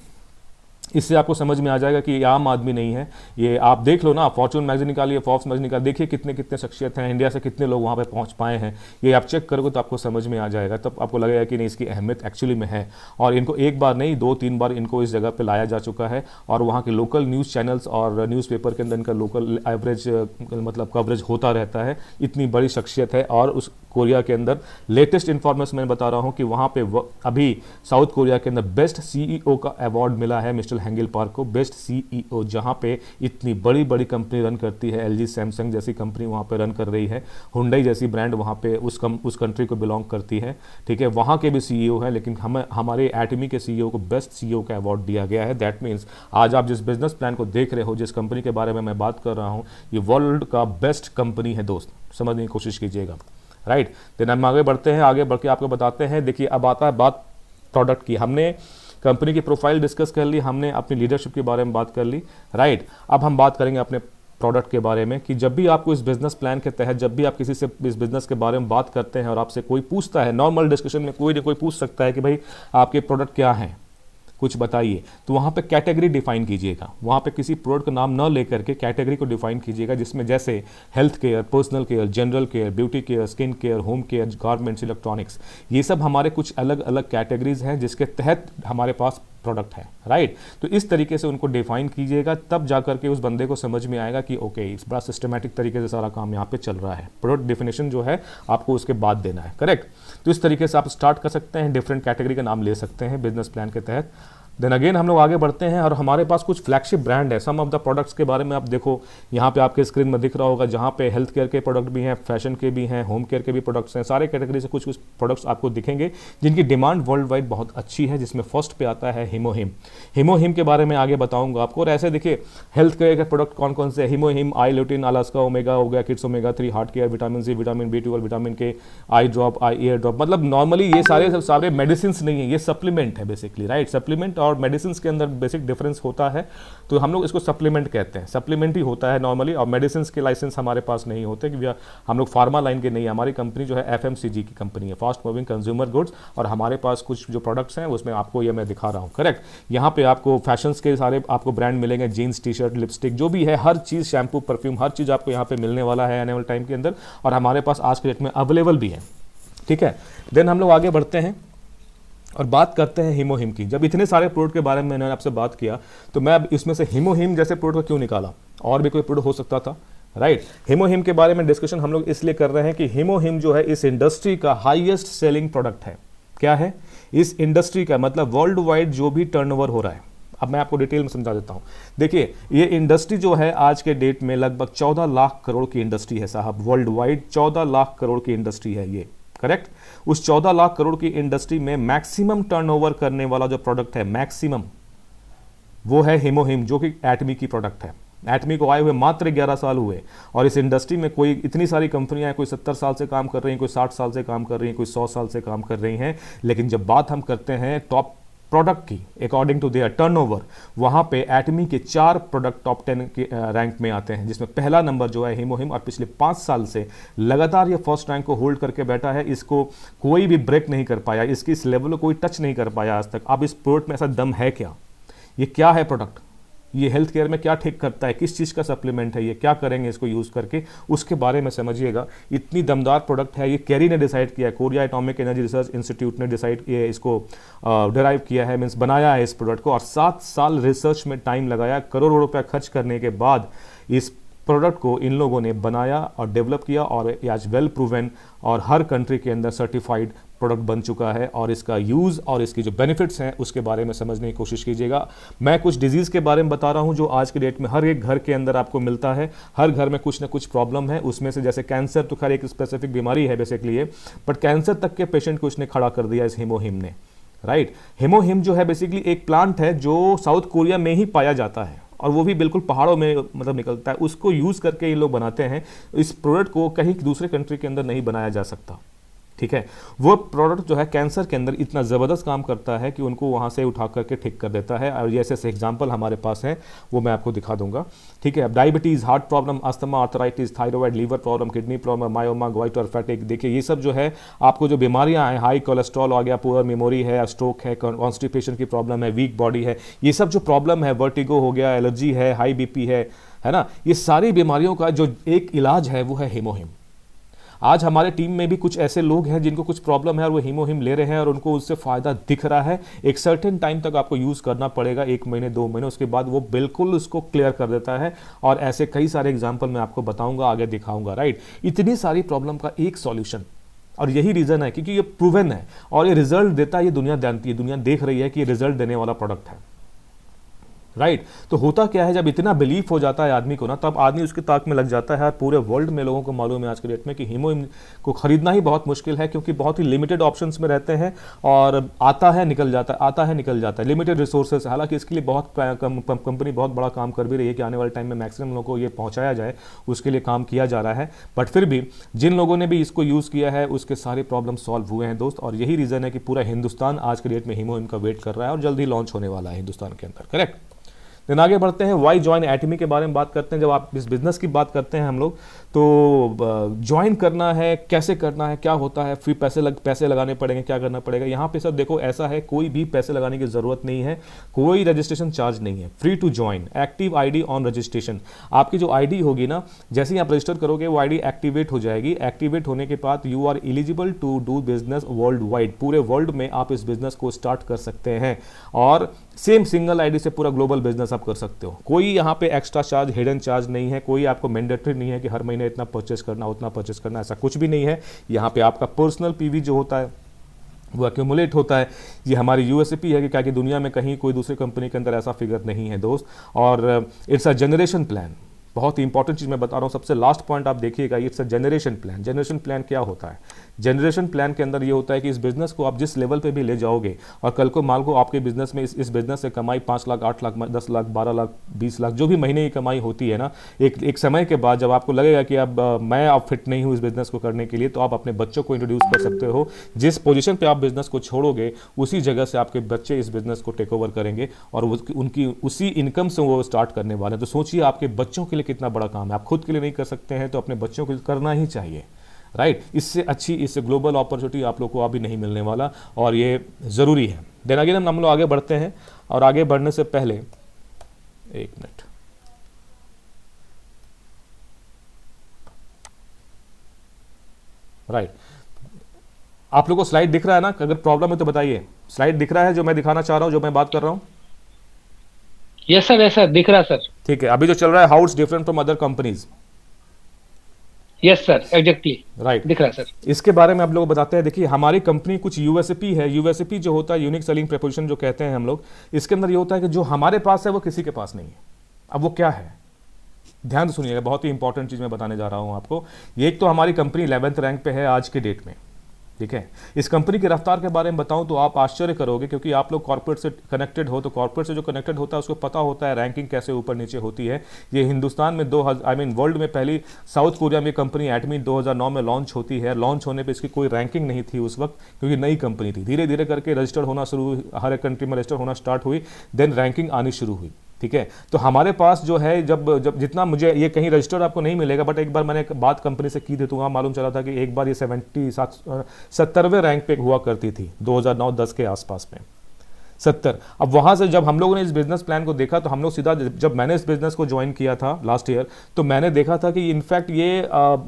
इससे आपको समझ में आ जाएगा कि ये आम आदमी नहीं है। ये आप देख लो ना, फॉर्च्यून मैगजीन निकालिए, फोर्ब्स मैगजीन निकालिए, देखिए कितने कितने शख्सियत हैं, इंडिया से कितने लोग वहाँ पे पहुँच पाए हैं। ये आप चेक करोगे तो आपको समझ में आ जाएगा, तब आपको लगेगा कि नहीं इसकी अहमियत एक्चुअली में है। और इनको एक बार नहीं 2-3 बार इनको इस जगह पर लाया जा चुका है, और वहाँ के लोकल न्यूज़ चैनल्स और न्यूज़पेपर के अंदर इनका लोकल एवरेज मतलब कवरेज होता रहता है। इतनी बड़ी शख्सियत है। और उस कोरिया के अंदर लेटेस्ट इन्फॉर्मेशन मैं बता रहा हूँ कि वहाँ पे अभी साउथ कोरिया के अंदर बेस्ट CEO का अवार्ड मिला है मिस्टर हैंगल पार्क को, बेस्ट CEO, जहाँ पे इतनी बड़ी बड़ी कंपनी रन करती है। LG, सैमसंग जैसी कंपनी वहाँ पे रन कर रही है, हुंडई जैसी ब्रांड वहाँ पे उस कंट्री को बिलोंग करती है, ठीक है। वहाँ के भी CEO हैं, लेकिन हमारे एटमी के CEO को बेस्ट CEO का अवार्ड दिया गया है। दैट मीन्स आज आप जिस बिजनेस प्लान को देख रहे हो, जिस कंपनी के बारे में मैं बात कर रहा हूँ, ये वर्ल्ड का बेस्ट कंपनी है दोस्त, समझने की कोशिश कीजिएगा, राइट। देन हम आगे बढ़ते हैं, आगे बढ़ के आपको बताते हैं। देखिए अब आता है बात प्रोडक्ट की। हमने कंपनी की प्रोफाइल डिस्कस कर ली, हमने अपनी लीडरशिप के बारे में बात कर ली, राइट। अब हम बात करेंगे अपने प्रोडक्ट के बारे में कि जब भी आपको इस बिजनेस प्लान के तहत, जब भी आप किसी से इस बिजनेस के बारे में बात करते हैं और आपसे कोई पूछता है, नॉर्मल डिस्कशन में कोई ना कोई पूछ सकता है कि भाई आपके प्रोडक्ट क्या हैं, कुछ बताइए, तो वहाँ पे कैटेगरी डिफाइन कीजिएगा। वहाँ पे किसी प्रोडक्ट का नाम न लेकर के कैटेगरी को डिफाइन कीजिएगा, जिसमें जैसे health care, personal care, general care, beauty care, skin care, home care, garments, electronics, ये सब हमारे कुछ अलग अलग कैटेगरीज हैं जिसके तहत हमारे पास प्रोडक्ट है, राइट। तो इस तरीके से उनको डिफाइन कीजिएगा, तब जाकर के उस बंदे को समझ में आएगा कि ओके इस बड़ा सिस्टमैटिक तरीके से सारा काम यहाँ पे चल रहा है। प्रोडक्ट डेफिनेशन जो है आपको उसके बाद देना है, करेक्ट। तो इस तरीके से आप स्टार्ट कर सकते हैं, डिफरेंट कैटेगरी का नाम ले सकते हैं बिजनेस प्लान के तहत। देन अगेन हम लोग आगे बढ़ते हैं और हमारे पास कुछ फ्लैगशिप ब्रांड है। सम ऑफ द प्रोडक्ट्स के बारे में आप देखो, यहाँ पे आपके स्क्रीन में दिख रहा होगा, जहाँ पे हेल्थ केयर के प्रोडक्ट भी हैं, फैशन के भी हैं, होम केयर के भी प्रोडक्ट्स हैं, सारे कैटेगरी से कुछ कुछ प्रोडक्ट्स आपको दिखेंगे जिनकी डिमांड वर्ल्ड वाइड बहुत अच्छी है, जिसमें फर्स्ट पे आता है हीमोहिम। हीमोहिम के बारे में आगे बताऊंगा आपको। और ऐसे देखिए हेल्थ केयर के प्रोडक्ट कौन कौन से, हीमोहिम, आई ल्यूटिन, अलास्का ओमेगा हो गया, kids omega 3, heart care, vitamin C, vitamin B12, vitamin K, eye drop, eye ear drop. मतलब नॉर्मली ये सारे मेडिसिन नहीं है, ये सप्लीमेंट है बेसिकली, राइट। सप्लीमेंट और मेडिसिन के अंदर बेसिक डिफरेंस होता है, तो हम लोग इसको सप्लीमेंट कहते हैं, सप्लीमेंट ही होता है नॉर्मली। और मेडिसिन के लाइसेंस हमारे पास नहीं होते, क्योंकि हम लोग फार्मा लाइन के नहीं, हमारी कंपनी जो है FMCG की कंपनी है, फास्ट मूविंग कंज्यूमर गुड्स। और हमारे पास कुछ जो प्रोडक्ट्स हैं उसमें आपको ये मैं दिखा रहा हूँ, करेक्ट। यहाँ पे आपको फैशंस के सारे आपको ब्रांड मिलेंगे, जीन्स, टी शर्ट, लिपस्टिक, जो भी है हर चीज़, शैम्पू, परफ्यूम, हर चीज़ आपको यहाँ पे मिलने वाला है आने वाले टाइम के अंदर, और हमारे पास आज के डेट में अवेलेबल भी है, ठीक है। देन हम लोग आगे बढ़ते हैं और बात करते हैं हीमोहिम की। जब इतने सारे प्रोडक्ट के बारे में मैंने आपसे बात किया, तो मैं अब इसमें से हीमोहिम जैसे प्रोडक्ट को क्यों निकाला, और भी कोई प्रोडक्ट हो सकता था, राइट। हीमोहिम के बारे में डिस्कशन हम लोग इसलिए कर रहे हैं कि हीमोहिम जो है इस इंडस्ट्री का हाईएस्ट सेलिंग प्रोडक्ट है। क्या है इस इंडस्ट्री का मतलब, वर्ल्ड वाइड जो भी टर्नओवर हो रहा है। अब मैं आपको डिटेल में समझा देता हूं। देखिए ये इंडस्ट्री जो है आज के डेट में लगभग 14 लाख करोड़ की इंडस्ट्री है साहब, वर्ल्ड वाइड 14 लाख करोड़ की इंडस्ट्री है ये, करेक्ट। उस 14 लाख करोड़ की इंडस्ट्री में मैक्सिमम टर्नओवर करने वाला जो प्रोडक्ट है, मैक्सिमम, वो है हीमोहिम, जो कि एटमी की प्रोडक्ट है। एटमी को आए हुए मात्र 11 साल हुए, और इस इंडस्ट्री में कोई इतनी सारी कंपनियां हैं, कोई 70 साल से काम कर रही हैं, कोई 60 साल से काम कर रही हैं, कोई 100 साल से काम कर रही हैं। लेकिन जब बात हम करते हैं टॉप प्रोडक्ट की अकॉर्डिंग टू देयर टर्नओवर, वहां पे एटमी के 4 प्रोडक्ट टॉप 10 के रैंक में आते हैं, जिसमें पहला नंबर जो है हीमोहिम, और पिछले 5 साल से लगातार ये फर्स्ट रैंक को होल्ड करके बैठा है। इसको कोई भी ब्रेक नहीं कर पाया, इसकी इस लेवल को कोई टच नहीं कर पाया आज तक। अब इस प्रोडक्ट में ऐसा दम है क्या? ये क्या है प्रोडक्ट? ये हेल्थ केयर में क्या ठीक करता है? किस चीज़ का सप्लीमेंट है? ये क्या करेंगे इसको यूज़ करके, उसके बारे में समझिएगा। इतनी दमदार प्रोडक्ट है। ये कैरी ने डिसाइड किया है, Korea atomic energy research institute ने डिसाइड किया, इसको डिराइव किया है, मीन्स बनाया है इस प्रोडक्ट को, और 7 साल रिसर्च में टाइम लगाया, करोड़ों रुपया खर्च करने के बाद इस प्रोडक्ट को इन लोगों ने बनाया और डेवलप किया, और ये आज वेल प्रूवन और हर कंट्री के अंदर सर्टिफाइड प्रोडक्ट बन चुका है। और इसका यूज़ और इसकी जो बेनिफिट्स हैं उसके बारे में समझने की कोशिश कीजिएगा। मैं कुछ डिजीज़ के बारे में बता रहा हूं जो आज के डेट में हर एक घर के अंदर आपको मिलता है। हर घर में कुछ ना कुछ प्रॉब्लम है, उसमें से जैसे कैंसर तो खैर एक स्पेसिफिक बीमारी है बेसिकली ये, बट कैंसर तक के पेशेंट को उसने खड़ा कर दिया इस हीमोहिम ने, राइट। हीमोहिम जो है बेसिकली एक प्लांट है जो साउथ कोरिया में ही पाया जाता है, और वो भी बिल्कुल पहाड़ों में मतलब निकलता है। उसको यूज़ करके ये लोग बनाते हैं। इस प्रोडक्ट को कहीं दूसरे कंट्री के अंदर नहीं बनाया जा सकता, ठीक है। वो प्रोडक्ट जो है कैंसर के अंदर इतना ज़बरदस्त काम करता है कि उनको वहाँ से उठा करके ठीक कर देता है। और ये ऐसे एग्जाम्पल हमारे पास हैं, वो मैं आपको दिखा दूंगा, ठीक है। अब diabetes, heart problem, asthma, arthritis, thyroid, liver problem, kidney problem, myoma, goitre, fatigue, देखिए ये सब जो है आपको जो बीमारियाँ हैं, हाई कोलेस्ट्रॉल आ गया, पुअर मेमोरी है, स्ट्रोक है, कॉन्स्टिपेशन की प्रॉब्लम है, वीक बॉडी है, ये सब जो प्रॉब्लम है, वर्टिगो हो गया, एलर्जी है, हाई बीपी है ना, ये सारी बीमारियों का जो एक इलाज है वो है हीमोहिम। आज हमारे टीम में भी कुछ ऐसे लोग हैं जिनको कुछ प्रॉब्लम है और वो हीमोहिम ले रहे हैं और उनको उससे फ़ायदा दिख रहा है। एक सर्टेन टाइम तक आपको यूज़ करना पड़ेगा, 1 महीने 2 महीने, उसके बाद वो बिल्कुल उसको क्लियर कर देता है। और ऐसे कई सारे एग्जाम्पल मैं आपको बताऊंगा, आगे दिखाऊंगा, राइट। इतनी सारी प्रॉब्लम का एक सॉल्यूशन, और यही रीज़न है क्योंकि ये प्रूवन है और ये रिजल्ट देता है। ये दुनिया जानती है, दुनिया देख रही है कि ये रिजल्ट देने वाला प्रोडक्ट है, राइट। तो होता क्या है, जब इतना बिलीफ हो जाता है आदमी को ना, तब आदमी उसके ताक में लग जाता है। पूरे वर्ल्ड में लोगों को मालूम है आज के डेट में कि हीमोहिम को खरीदना ही बहुत मुश्किल है, क्योंकि बहुत ही लिमिटेड ऑप्शंस में रहते हैं और आता है निकल जाता है, आता है निकल जाता है, लिमिटेड रिसोर्सेज। हालांकि इसके लिए बहुत कंपनी बहुत बड़ा काम कर भी रही है कि आने वाले टाइम में मैक्सिमम लोगों को ये पहुँचाया जाए, उसके लिए काम किया जा रहा है। बट फिर भी जिन लोगों ने भी इसको यूज़ किया है उसके सारे प्रॉब्लम सॉल्व हुए हैं दोस्त, और यही रीज़न है कि पूरा हिंदुस्तान आज के डेट में हीमोहिम का वेट कर रहा है और जल्दी लॉन्च होने वाला है हिंदुस्तान के अंदर, करेक्ट। देन आगे बढ़ते हैं, वाई ज्वाइन एटमी के बारे में बात करते हैं। जब आप इस बिजनेस की बात करते हैं हम लोग, तो ज्वाइन करना है, कैसे करना है, क्या होता है, फिर पैसे लगाने पड़ेंगे, क्या करना पड़ेगा। यहाँ पे सब देखो ऐसा है, कोई भी पैसे लगाने की ज़रूरत नहीं है, कोई रजिस्ट्रेशन चार्ज नहीं है, free to join, active ID on registration. आपकी जो आईडी होगी ना, जैसे ही आप रजिस्टर करोगे वो आईडी एक्टिवेट हो जाएगी। एक्टिवेट होने के बाद you are eligible to do business world wide, पूरे वर्ल्ड में आप इस बिजनेस को स्टार्ट कर सकते हैं और सेम सिंगल आईडी से पूरा ग्लोबल बिजनेस आप कर सकते हो। कोई यहाँ पे एक्स्ट्रा चार्ज, हिडन चार्ज नहीं है, कोई आपको मैंडेटरी नहीं है कि हर महीने इतना परचेस करना, उतना परचेस करना, ऐसा कुछ भी नहीं है। यहाँ पे आपका पर्सनल पीवी जो होता है वो एक्यूमुलेट होता है। ये हमारी यूएसपी है कि क्या कि दुनिया में कहीं कोई दूसरी कंपनी के अंदर ऐसा फिगर नहीं है दोस्त। और इट्स अ जनरेशन प्लान, बहुत ही इंपॉर्टेंट चीज़ मैं बता रहा हूँ, सबसे लास्ट पॉइंट आप देखिएगा, it's a generation plan. Generation plan क्या होता है? जनरेशन प्लान के अंदर ये होता है कि इस बिजनेस को आप जिस लेवल पे भी ले जाओगे और कल को मान को आपके बिजनेस में इस बिजनेस से कमाई 5 लाख, 8 लाख, 10 लाख, 12 लाख, 20 लाख, जो भी महीने की कमाई होती है ना, एक समय के बाद जब आपको लगेगा कि अब मैं अब फिट नहीं हूँ इस बिजनेस को करने के लिए, तो आप अपने बच्चों को इंट्रोड्यूस कर सकते हो। जिस पोजीशन पे आप बिजनेस को छोड़ोगे उसी जगह से आपके बच्चे इस बिजनेस को टेक ओवर करेंगे और उनकी उसी इनकम से वो स्टार्ट करने वाले हैं। तो सोचिए आपके बच्चों के लिए कितना बड़ा काम है। आप खुद के लिए नहीं कर सकते हैं तो अपने बच्चों के लिए करना ही चाहिए, राइट। इससे अच्छी, इससे ग्लोबल अपॉर्चुनिटी आप लोग को अभी नहीं मिलने वाला और ये ज़रूरी है। देन अगेन हम लोग आगे बढ़ते हैं और आगे बढ़ने से पहले एक मिनट, राइट। आप लोग को स्लाइड दिख रहा है ना? अगर प्रॉब्लम है तो बताइए। स्लाइड दिख रहा है जो मैं दिखाना चाह रहा हूं, जो मैं बात कर रहा हूं? यस सर, यस सर, दिख रहा सर। ठीक है, अभी जो चल रहा है, how it's different from other companies. Yes sir, exactly right, दिख रहा है सर। इसके बारे में आप लोग बताते हैं। देखिए हमारी कंपनी कुछ यूएसपी है। यूएसपी जो होता है, यूनिक सेलिंग प्रपोजिशन जो कहते हैं हम लोग, इसके अंदर ये होता है कि जो हमारे पास है वो किसी के पास नहीं है। अब वो क्या है, ध्यान से सुनिएगा, बहुत ही इंपॉर्टेंट चीज मैं बताने जा रहा हूं आपको। ये एक तो हमारी कंपनी 11th रैंक पे है आज के डेट में, ठीक है। इस कंपनी की रफ्तार के बारे में बताऊं तो आप आश्चर्य करोगे, क्योंकि आप लोग कॉर्पोरेट से कनेक्टेड हो, तो कॉर्पोरेट से जो कनेक्टेड होता है उसको पता होता है रैंकिंग कैसे ऊपर नीचे होती है। ये हिंदुस्तान में वर्ल्ड में पहली, साउथ कोरिया में कंपनी एटमी 2009 में लॉन्च होती है। लॉन्च होने पे इसकी कोई रैंकिंग नहीं थी उस वक्त, क्योंकि नई कंपनी थी। धीरे धीरे करके रजिस्टर्ड होना शुरू हुई, हर एक कंट्री में रजिस्टर होना स्टार्ट हुई, देन रैंकिंग आनी शुरू हुई। ठीक है, तो हमारे पास जो है, जब जितना मुझे ये कहीं रजिस्टर्ड आपको नहीं मिलेगा, बट एक बार मैंने एक बात कंपनी से की थी तो वहाँ मालूम चला था कि एक बार ये 70वें रैंक पे हुआ करती थी 2009-10 के आसपास में, 70। अब वहाँ से जब हम लोगों ने इस बिजनेस प्लान को देखा तो हम लोग सीधा, जब मैंने इस बिजनेस को ज्वाइन किया था लास्ट ईयर, तो मैंने देखा था कि इनफैक्ट ये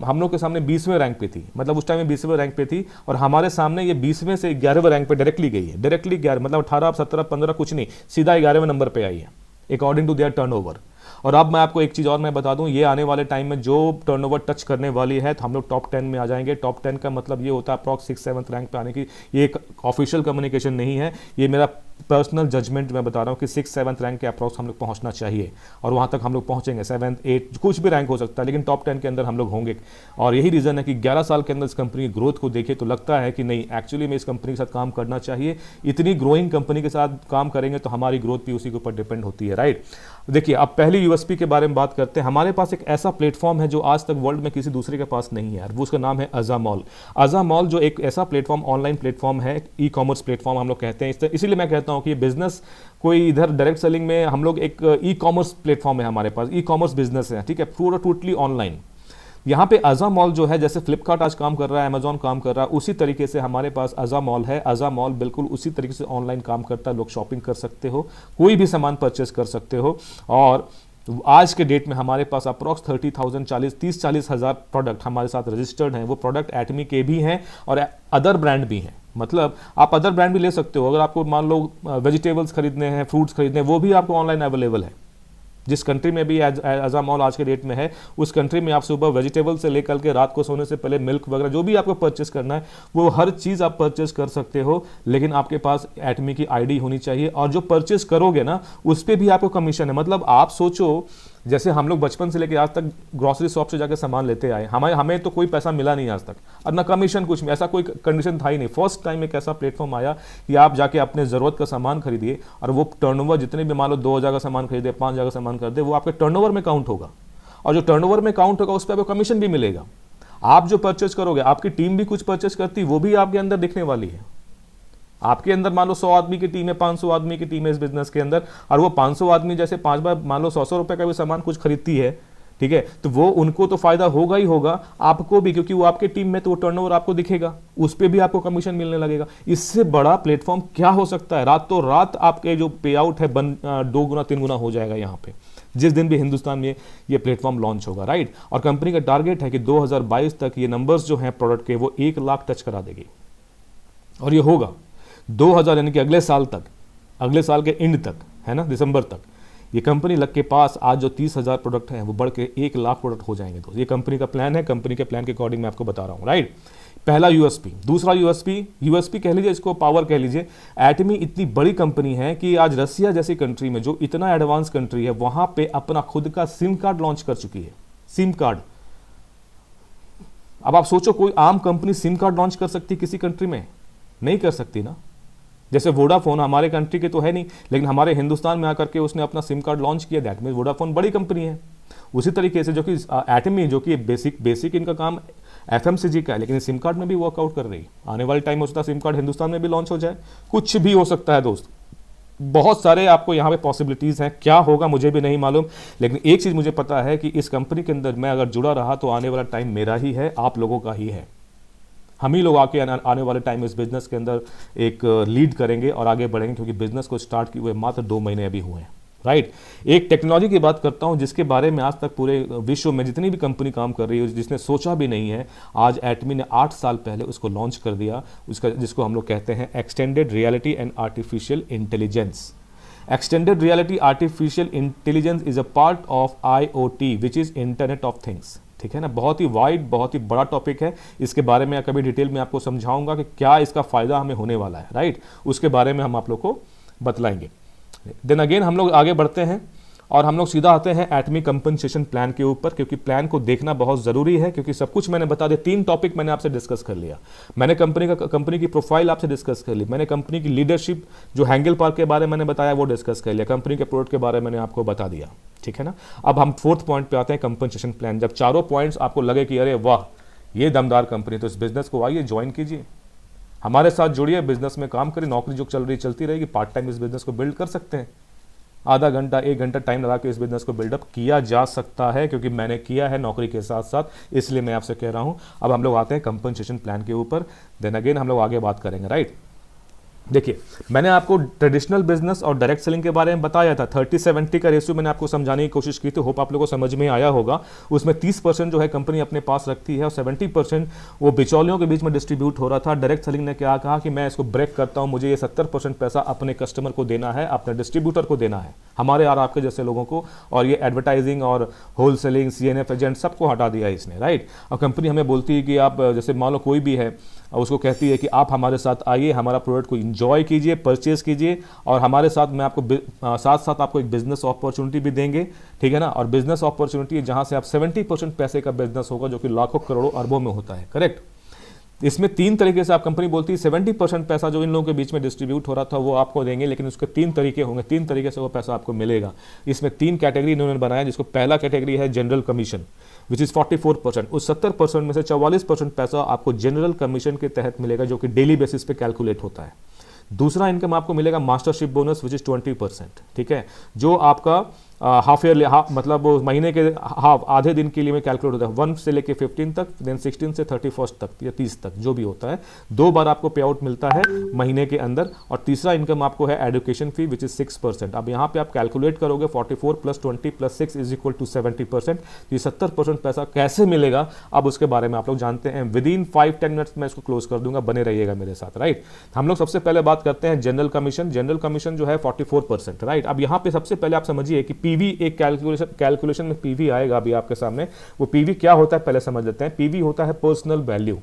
हम लोग के सामने 20वें रैंक पे थी, मतलब उस टाइम में 20वें रैंक पे थी, और हमारे सामने ये 20वें से 11वें रैंक पे डायरेक्टली गई है। डायरेक्टली 11, मतलब 18, 17, 15 कुछ नहीं, सीधा 11वें नंबर पे आई है अकॉर्डिंग टू देयर टर्नओवर। और अब मैं आपको एक चीज़ और मैं बता दूं, ये आने वाले टाइम में जो टर्नओवर टच करने वाली है तो हम लोग टॉप 10 में आ जाएंगे। टॉप 10 का मतलब ये होता है अप्रॉक्स 6-7 रैंक पे आने की। ये एक ऑफिशियल कम्युनिकेशन नहीं है, ये मेरा पर्सनल जजमेंट मैं बता रहा हूँ कि 6-7 रैंक के अप्रॉक्स हम लोग पहुँचना चाहिए, और वहाँ तक हम लोग पहुँचेंगे। 7, 8 कुछ भी रैंक हो सकता है, लेकिन टॉप 10 के अंदर हम लोग होंगे। और यही रीज़न है कि 11 साल के अंदर इस कंपनी की ग्रोथ को देखिए तो लगता है कि नहीं, एक्चुअली में इस कंपनी के साथ काम करना चाहिए। इतनी ग्रोइंग कंपनी के साथ काम करेंगे तो हमारी ग्रोथ भी उसी के ऊपर डिपेंड होती है, राइट। देखिए, अब पहली यूएसपी के बारे में बात करते हैं। हमारे पास एक ऐसा प्लेटफॉर्म है जो आज तक वर्ल्ड में किसी दूसरे के पास नहीं है, वो उसका नाम है अज़ामॉल। अज़ामॉल जो एक ऐसा प्लेटफॉर्म, ऑनलाइन प्लेटफॉर्म है, ई कॉमर्स प्लेटफॉर्म हम लोग कहते हैं। इसीलिए मैं कहता हूँ कि बिजनेस कोई इधर डायरेक्ट सेलिंग में, हम लोग एक ई कॉमर्स प्लेटफॉर्म है हमारे पास, ई कॉमर्स बिजनेस है, ठीक है, पूरा टोटली ऑनलाइन। यहाँ पे अज़ामॉल जो है, जैसे फ्लिपकार्ट आज काम कर रहा है, अमेजॉन काम कर रहा है, उसी तरीके से हमारे पास अज़ामॉल है। अज़ामॉल बिल्कुल उसी तरीके से ऑनलाइन काम करता है। लोग शॉपिंग कर सकते हो, कोई भी सामान परचेस कर सकते हो, और आज के डेट में हमारे पास अप्रॉक्स 30,000 हज़ार प्रोडक्ट हमारे साथ रजिस्टर्ड हैं। वो प्रोडक्ट एटमी के भी हैं और अदर ब्रांड भी हैं। मतलब आप अदर ब्रांड भी ले सकते हो। अगर आपको मान लो वेजिटेबल्स खरीदने हैं, फ्रूट्स खरीदने हैं, वो भी आपको ऑनलाइन अवेलेबल है। जिस कंट्री में भी अज़ामॉल आज के डेट में है, उस कंट्री में आप सुबह वेजिटेबल से लेकर के रात को सोने से पहले मिल्क वगैरह जो भी आपको परचेस करना है, वो हर चीज़ आप परचेस कर सकते हो। लेकिन आपके पास एटमी की आईडी होनी चाहिए, और जो परचेस करोगे ना उस पर भी आपको कमीशन है। मतलब आप सोचो, जैसे हम लोग बचपन से लेकर आज तक ग्रॉसरी शॉप से जाकर सामान लेते आए, हमें तो कोई पैसा मिला नहीं आज तक, और ना कमीशन कुछ, ऐसा कोई कंडीशन था ही नहीं। फर्स्ट टाइम एक ऐसा प्लेटफॉर्म आया कि आप जाके अपने ज़रूरत का सामान खरीदिए, और वो टर्नओवर जितने भी मान लो 2,000 का सामान खरीदे, 5,000 का सामान खरीदे, वो आपके टर्नओवर में काउंट होगा, और जो टर्नओवर में काउंट होगा उस पर आपको कमीशन भी मिलेगा। आप जो परचेज करोगे, आपकी टीम भी कुछ परचेज करती, वो भी आपके अंदर दिखने वाली है। आपके अंदर मान लो 100 आदमी की टीम है, 500 आदमी की टीम है इस बिजनेस के अंदर, और वो 500 आदमी जैसे 5 बार मान लो 100 रुपए का भी सामान कुछ खरीदती है, ठीक है, तो वो उनको तो फायदा होगा ही होगा, आपको भी, क्योंकि वो आपके टीम में, तो वो टर्नओवर आपको दिखेगा, उस पर भी आपको कमीशन मिलने लगेगा। इससे बड़ा प्लेटफॉर्म क्या हो सकता है? रातों रात आपके जो पे आउट है 2 गुना 3 गुना हो जाएगा यहाँ पे, जिस दिन भी हिंदुस्तान में ये प्लेटफॉर्म लॉन्च होगा, राइट। और कंपनी का टारगेट है कि 2022 तक ये नंबर्स जो हैं प्रोडक्ट के, वो 1 लाख टच करा देगी, और ये होगा 2000 यानी कि अगले साल तक, अगले साल के एंड तक, है ना, दिसंबर तक ये कंपनी लग के पास आज जो 30,000 प्रोडक्ट हैं वो बढ़ के 1 लाख प्रोडक्ट हो जाएंगे। तो ये कंपनी का प्लान है, कंपनी के प्लान के अकॉर्डिंग मैं आपको बता रहा हूँ, राइट। पहला यूएसपी। दूसरा यूएसपी कह लीजिए इसको, पावर कह लीजिए। एटमी इतनी बड़ी कंपनी है कि आज रसिया जैसी कंट्री में, जो इतना एडवांस कंट्री है, वहां पे अपना खुद का सिम कार्ड लॉन्च कर चुकी है। सिम कार्ड, अब आप सोचो कोई आम कंपनी सिम कार्ड लॉन्च कर सकती किसी कंट्री में? नहीं कर सकती ना। जैसे वोडाफोन हमारे कंट्री के तो है नहीं, लेकिन हमारे हिंदुस्तान में आकर के उसने अपना सिम कार्ड लॉन्च किया, दैट मीन वोडाफोन बड़ी कंपनी है। उसी तरीके से जो कि एटमी, जो कि बेसिक इनका काम एफएमसीजी का है, लेकिन सिम कार्ड में भी वर्कआउट कर रही है। आने वाले टाइम में उसका सिम कार्ड हिंदुस्तान में भी लॉन्च हो जाए, कुछ भी हो सकता है दोस्त। बहुत सारे आपको यहाँ पे पॉसिबिलिटीज़ हैं, क्या होगा मुझे भी नहीं मालूम, लेकिन एक चीज़ मुझे पता है कि इस कंपनी के अंदर मैं अगर जुड़ा रहा तो आने वाला टाइम मेरा ही है, आप लोगों का ही है। हम ही लोग आके आने वाले टाइम में इस बिज़नेस के अंदर एक लीड करेंगे और आगे बढ़ेंगे, क्योंकि बिज़नेस को स्टार्ट किए हुए मात्र 2 महीने अभी हुए हैं, राइट। एक टेक्नोलॉजी की बात करता हूं जिसके बारे में आज तक पूरे विश्व में जितनी भी कंपनी काम कर रही है, जिसने सोचा भी नहीं है, आज एटमी ने 8 साल पहले उसको लॉन्च कर दिया, उसका जिसको हम लोग कहते हैं extended reality and artificial intelligence. Extended reality artificial intelligence is a part of IoT which is internet of things, ठीक है ना। बहुत ही वाइड, बहुत ही बड़ा टॉपिक है, इसके बारे में कभी डिटेल में आपको समझाऊंगा कि क्या इसका फ़ायदा हमें होने वाला है, राइट। उसके बारे में हम आप लोग को बतलाएंगे। देन अगेन हम लोग आगे बढ़ते हैं और हम लोग सीधा आते हैं एटमी कंपनसेशन प्लान के ऊपर, क्योंकि प्लान को देखना बहुत ज़रूरी है, क्योंकि सब कुछ मैंने बता दिया। 3 टॉपिक मैंने आपसे डिस्कस कर लिया। मैंने कंपनी की प्रोफाइल आपसे डिस्कस कर ली, मैंने कंपनी की लीडरशिप जो हैंगल पार्क के बारे में मैंने बताया वो डिस्कस कर लिया, कंपनी के प्रोडक्ट के बारे में मैंने आपको बता दिया, ठीक है ना। अब हम 4th पॉइंट पे आते हैं, कंपनसेशन प्लान। जब चारों पॉइंट्स आपको लगे कि अरे वाह ये दमदार कंपनी, तो इस बिजनेस को आइए ज्वाइन कीजिए, हमारे साथ जुड़िए, बिजनेस में काम करिए, नौकरी जो चल रही चलती रहेगी, पार्ट टाइम इस बिजनेस को बिल्ड कर सकते हैं। आधा घंटा 1 घंटा टाइम लगा के इस बिजनेस को बिल्डअप किया जा सकता है, क्योंकि मैंने किया है नौकरी के साथ साथ, इसलिए मैं आपसे कह रहा हूं। अब हम लोग आते हैं कंपनसेशन प्लान के ऊपर, देन अगेन हम लोग आगे बात करेंगे, राइट। देखिए मैंने आपको ट्रेडिशनल बिजनेस और डायरेक्ट सेलिंग के बारे में बताया था। 30-70 का रेशियो मैंने आपको समझाने की कोशिश की थी, होप आप लोगों को समझ में आया होगा। उसमें 30% जो है कंपनी अपने पास रखती है और 70% वो बिचौलियों के बीच में डिस्ट्रीब्यूट हो रहा था। डायरेक्ट सेलिंग ने क्या कहा कि मैं इसको ब्रेक करता हूं, मुझे ये 70% पैसा अपने कस्टमर को देना है, अपने डिस्ट्रीब्यूटर को देना है, हमारे और आपके जैसे लोगों को, और ये एडवर्टाइजिंग और होल सेलिंग, CNF एजेंट सबको हटा दिया इसने, राइट। और कंपनी हमें बोलती है कि आप जैसे मान लो कोई भी है, उसको कहती है कि आप हमारे साथ आइए, हमारा प्रोडक्ट को इंजॉय कीजिए, परचेज कीजिए, और हमारे साथ मैं आपको साथ साथ आपको एक बिजनेस अपॉर्चुनिटी भी देंगे, ठीक है ना। और बिजनेस अपॉर्चुनिटी जहां से आप 70% पैसे का बिजनेस होगा, जो कि लाखों करोड़ों अरबों में होता है, करेक्ट। इसमें 3 तरीके से आप, कंपनी बोलती है 70% पैसा जो इन लोगों के बीच में डिस्ट्रीब्यूट हो रहा था वो आपको देंगे, लेकिन उसके 3 तरीके होंगे, 3 तरीके से वो पैसा आपको मिलेगा। इसमें 3 कैटेगरी इन्होंने बनाया, जिसको पहला कैटेगरी है जनरल कमीशन, विच इज 44%। उस 70% में से 44% पैसा आपको जनरल कमीशन के तहत मिलेगा, जो कि डेली बेसिस पे कैलकुलेट होता है। दूसरा इनकम आपको मिलेगा मास्टरशिप बोनस, विच इज 20%, ठीक है, जो आपका हाफ ईयरली, मतलब वो महीने के आधे दिन के लिए में कैलकुलेट होता है, 1 से लेके 15 तक, देन 16 से 31 तक या 30 तक जो भी होता है, 2 बार आपको पे आउट मिलता है महीने के अंदर। और तीसरा इनकम आपको है एजुकेशन फी, विच इज 6%। अब यहाँ पे आप कैलकुलेट करोगे 44 + 20 + 6 इज इक्वल टू 70%। ये 70% पैसा कैसे मिलेगा, अब उसके बारे में आप लोग जानते हैं। विदिन 5-10 मिनट्स में इसको क्लोज कर दूंगा, बने रहिएगा मेरे साथ, राइट। हम लोग सबसे पहले बात करते हैं जनरल कमीशन। जनरल कमीशन जो है 44%, राइट। अब यहाँ पे सबसे पहले आप समझिए कि पीवी, एक कैलकुलेशन में पीवी आएगा अभी आपके सामने। वो पीवी क्या होता है पहले समझ लेते हैं। पीवी होता है पर्सनल वैल्यू।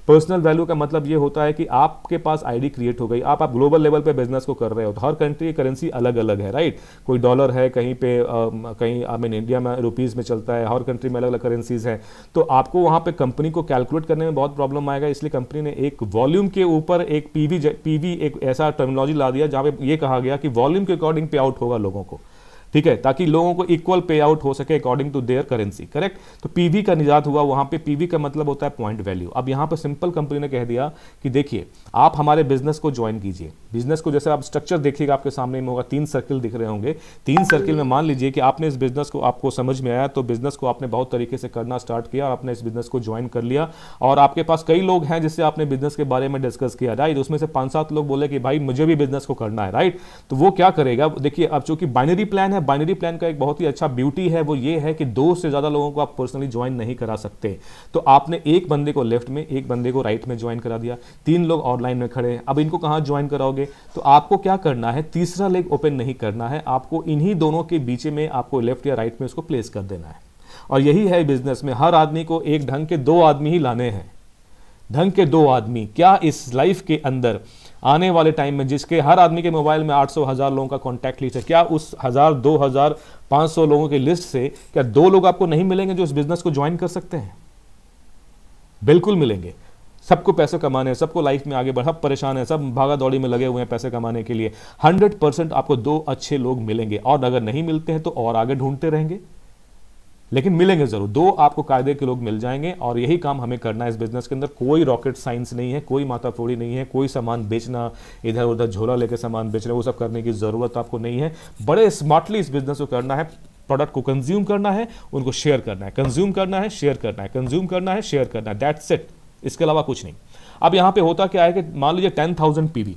पर्सनल वैल्यू का मतलब ये होता है कि आपके पास आईडी क्रिएट हो गई, आप ग्लोबल लेवल पे बिजनेस को कर रहे हो, तो हर कंट्री की करेंसी अलग अलग है, राइट। कोई डॉलर है, कहीं पे कहीं आई मीन इंडिया में रुपीस में चलता है, हर कंट्री में अलग अलग करेंसीज हैं। तो आपको वहाँ पे कंपनी को कैलकुलेट करने में बहुत प्रॉब्लम आएगा, इसलिए कंपनी ने एक वॉल्यूम के ऊपर एक पीवी एक ऐसा टर्मिनोलॉजी ला दिया जहाँ पे ये कहा गया कि वॉल्यूम के अकॉर्डिंग पे आउट होगा लोगों को, ठीक है, ताकि लोगों को इक्वल पे आउट हो सके according to their currency, correct. तो पीवी का निजात हुआ वहां पे। पीवी का मतलब होता है पॉइंट वैल्यू। अब यहां पे सिंपल कंपनी ने कह दिया कि देखिए आप हमारे बिजनेस को ज्वाइन कीजिए। बिजनेस को जैसे आप स्ट्रक्चर देखिएगा आपके सामने में होगा, 3 सर्किल दिख रहे होंगे। 3 सर्किल में मान लीजिए कि आपने इस बिजनेस को, आपको समझ में आया तो बिजनेस को आपने बहुत तरीके से करना स्टार्ट किया, आपने इस बिजनेस को ज्वाइन कर लिया, और आपके पास कई लोग हैं जिससे आपने बिजनेस के बारे में डिस्कस किया, राइट। उसमें से 5-7 लोग बोले कि भाई मुझे भी बिजनेस को करना है, राइट। तो वो क्या करेगा, देखिए अब चूंकि बाइनरी प्लान है, बाइनरी प्लान का बहुत ही अच्छा ब्यूटी है वो ये है कि 2 से ज्यादा लोगों को आप पर्सनली ज्वाइन नहीं करा सकते। तो आपने एक बंदे को लेफ्ट में, एक बंदे को राइट में ज्वाइन करा दिया, 3 लोग और लाइन में खड़े हैं। अब इनको कहां ज्वाइन कराओगे, तो आपको क्या करना है, तीसरा लेग ओपन नहीं करना है, आपको इन्हीं दोनों के बीच में आपको लेफ्ट या राइट में उसको प्लेस कर देना है। और यही है बिजनेस में, हर आदमी को एक ढंग के 2 आदमी ही लाने हैं। ढंग के 2 आदमी क्या इस लाइफ के अंदर आने वाले टाइम में, जिसके हर आदमी के मोबाइल में 800-1000 लोगों का कॉन्टैक्ट लिस्ट है, क्या उस 1000, 2000, 500 लोगों की लिस्ट से क्या 2 लोग आपको नहीं मिलेंगे जो इस बिजनेस को ज्वाइन कर सकते हैं? बिल्कुल मिलेंगे। सबको पैसे कमाने हैं, सबको लाइफ में आगे बढ़, सब परेशान है, सब भागा दौड़ी में लगे हुए हैं पैसे कमाने के लिए। 100% आपको 2 अच्छे लोग मिलेंगे, और अगर नहीं मिलते हैं तो और आगे ढूंढते रहेंगे, लेकिन मिलेंगे जरूर। 2 आपको कायदे के लोग मिल जाएंगे, और यही काम हमें करना है इस बिजनेस के अंदर। कोई रॉकेट साइंस नहीं है, कोई माताफोड़ी नहीं है, कोई सामान बेचना, इधर उधर झोला लेके सामान बेचना, वो सब करने की जरूरत आपको नहीं है। बड़े स्मार्टली इस बिजनेस को करना है। प्रोडक्ट को कंज्यूम करना है, उनको शेयर करना है, कंज्यूम करना है, शेयर करना है, कंज्यूम करना है, शेयर करना है, दैट्स इट। इसके अलावा कुछ नहीं। अब यहां पे होता क्या है कि मान लीजिए 10,000 पीवी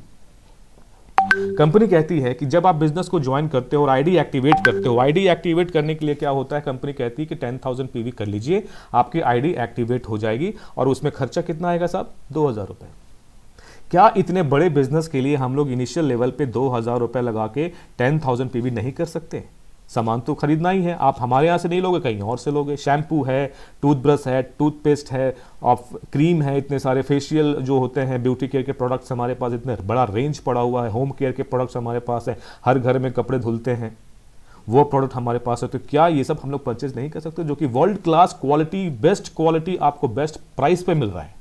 कंपनी कहती है कि जब आप बिजनेस को ज्वाइन करते हो और आईडी एक्टिवेट करते हो, आईडी एक्टिवेट करने के लिए क्या होता है, कंपनी कहती है कि 10,000 पीवी कर लीजिए, आपकी आईडी एक्टिवेट हो जाएगी। और उसमें खर्चा कितना आएगा साहब, 2,000 रुपए। क्या इतने बड़े बिजनेस के लिए हम लोग इनिशियल लेवल पे 2,000 रुपए लगा के 10,000 पीवी नहीं कर सकते? सामान तो खरीदना ही है, आप हमारे यहाँ से नहीं लोगे, कहीं और से लोगे। शैम्पू है, टूथब्रश है, टूथपेस्ट है, और क्रीम है, इतने सारे फेशियल जो होते हैं, ब्यूटी केयर के प्रोडक्ट्स हमारे पास इतने बड़ा रेंज पड़ा हुआ है, होम केयर के प्रोडक्ट्स हमारे पास है, हर घर में कपड़े धुलते हैं, वो प्रोडक्ट हमारे पास है। तो क्या ये सब हम लोग परचेज नहीं कर सकते, जो कि world class quality, best quality आपको बेस्ट प्राइस पे मिल रहा है,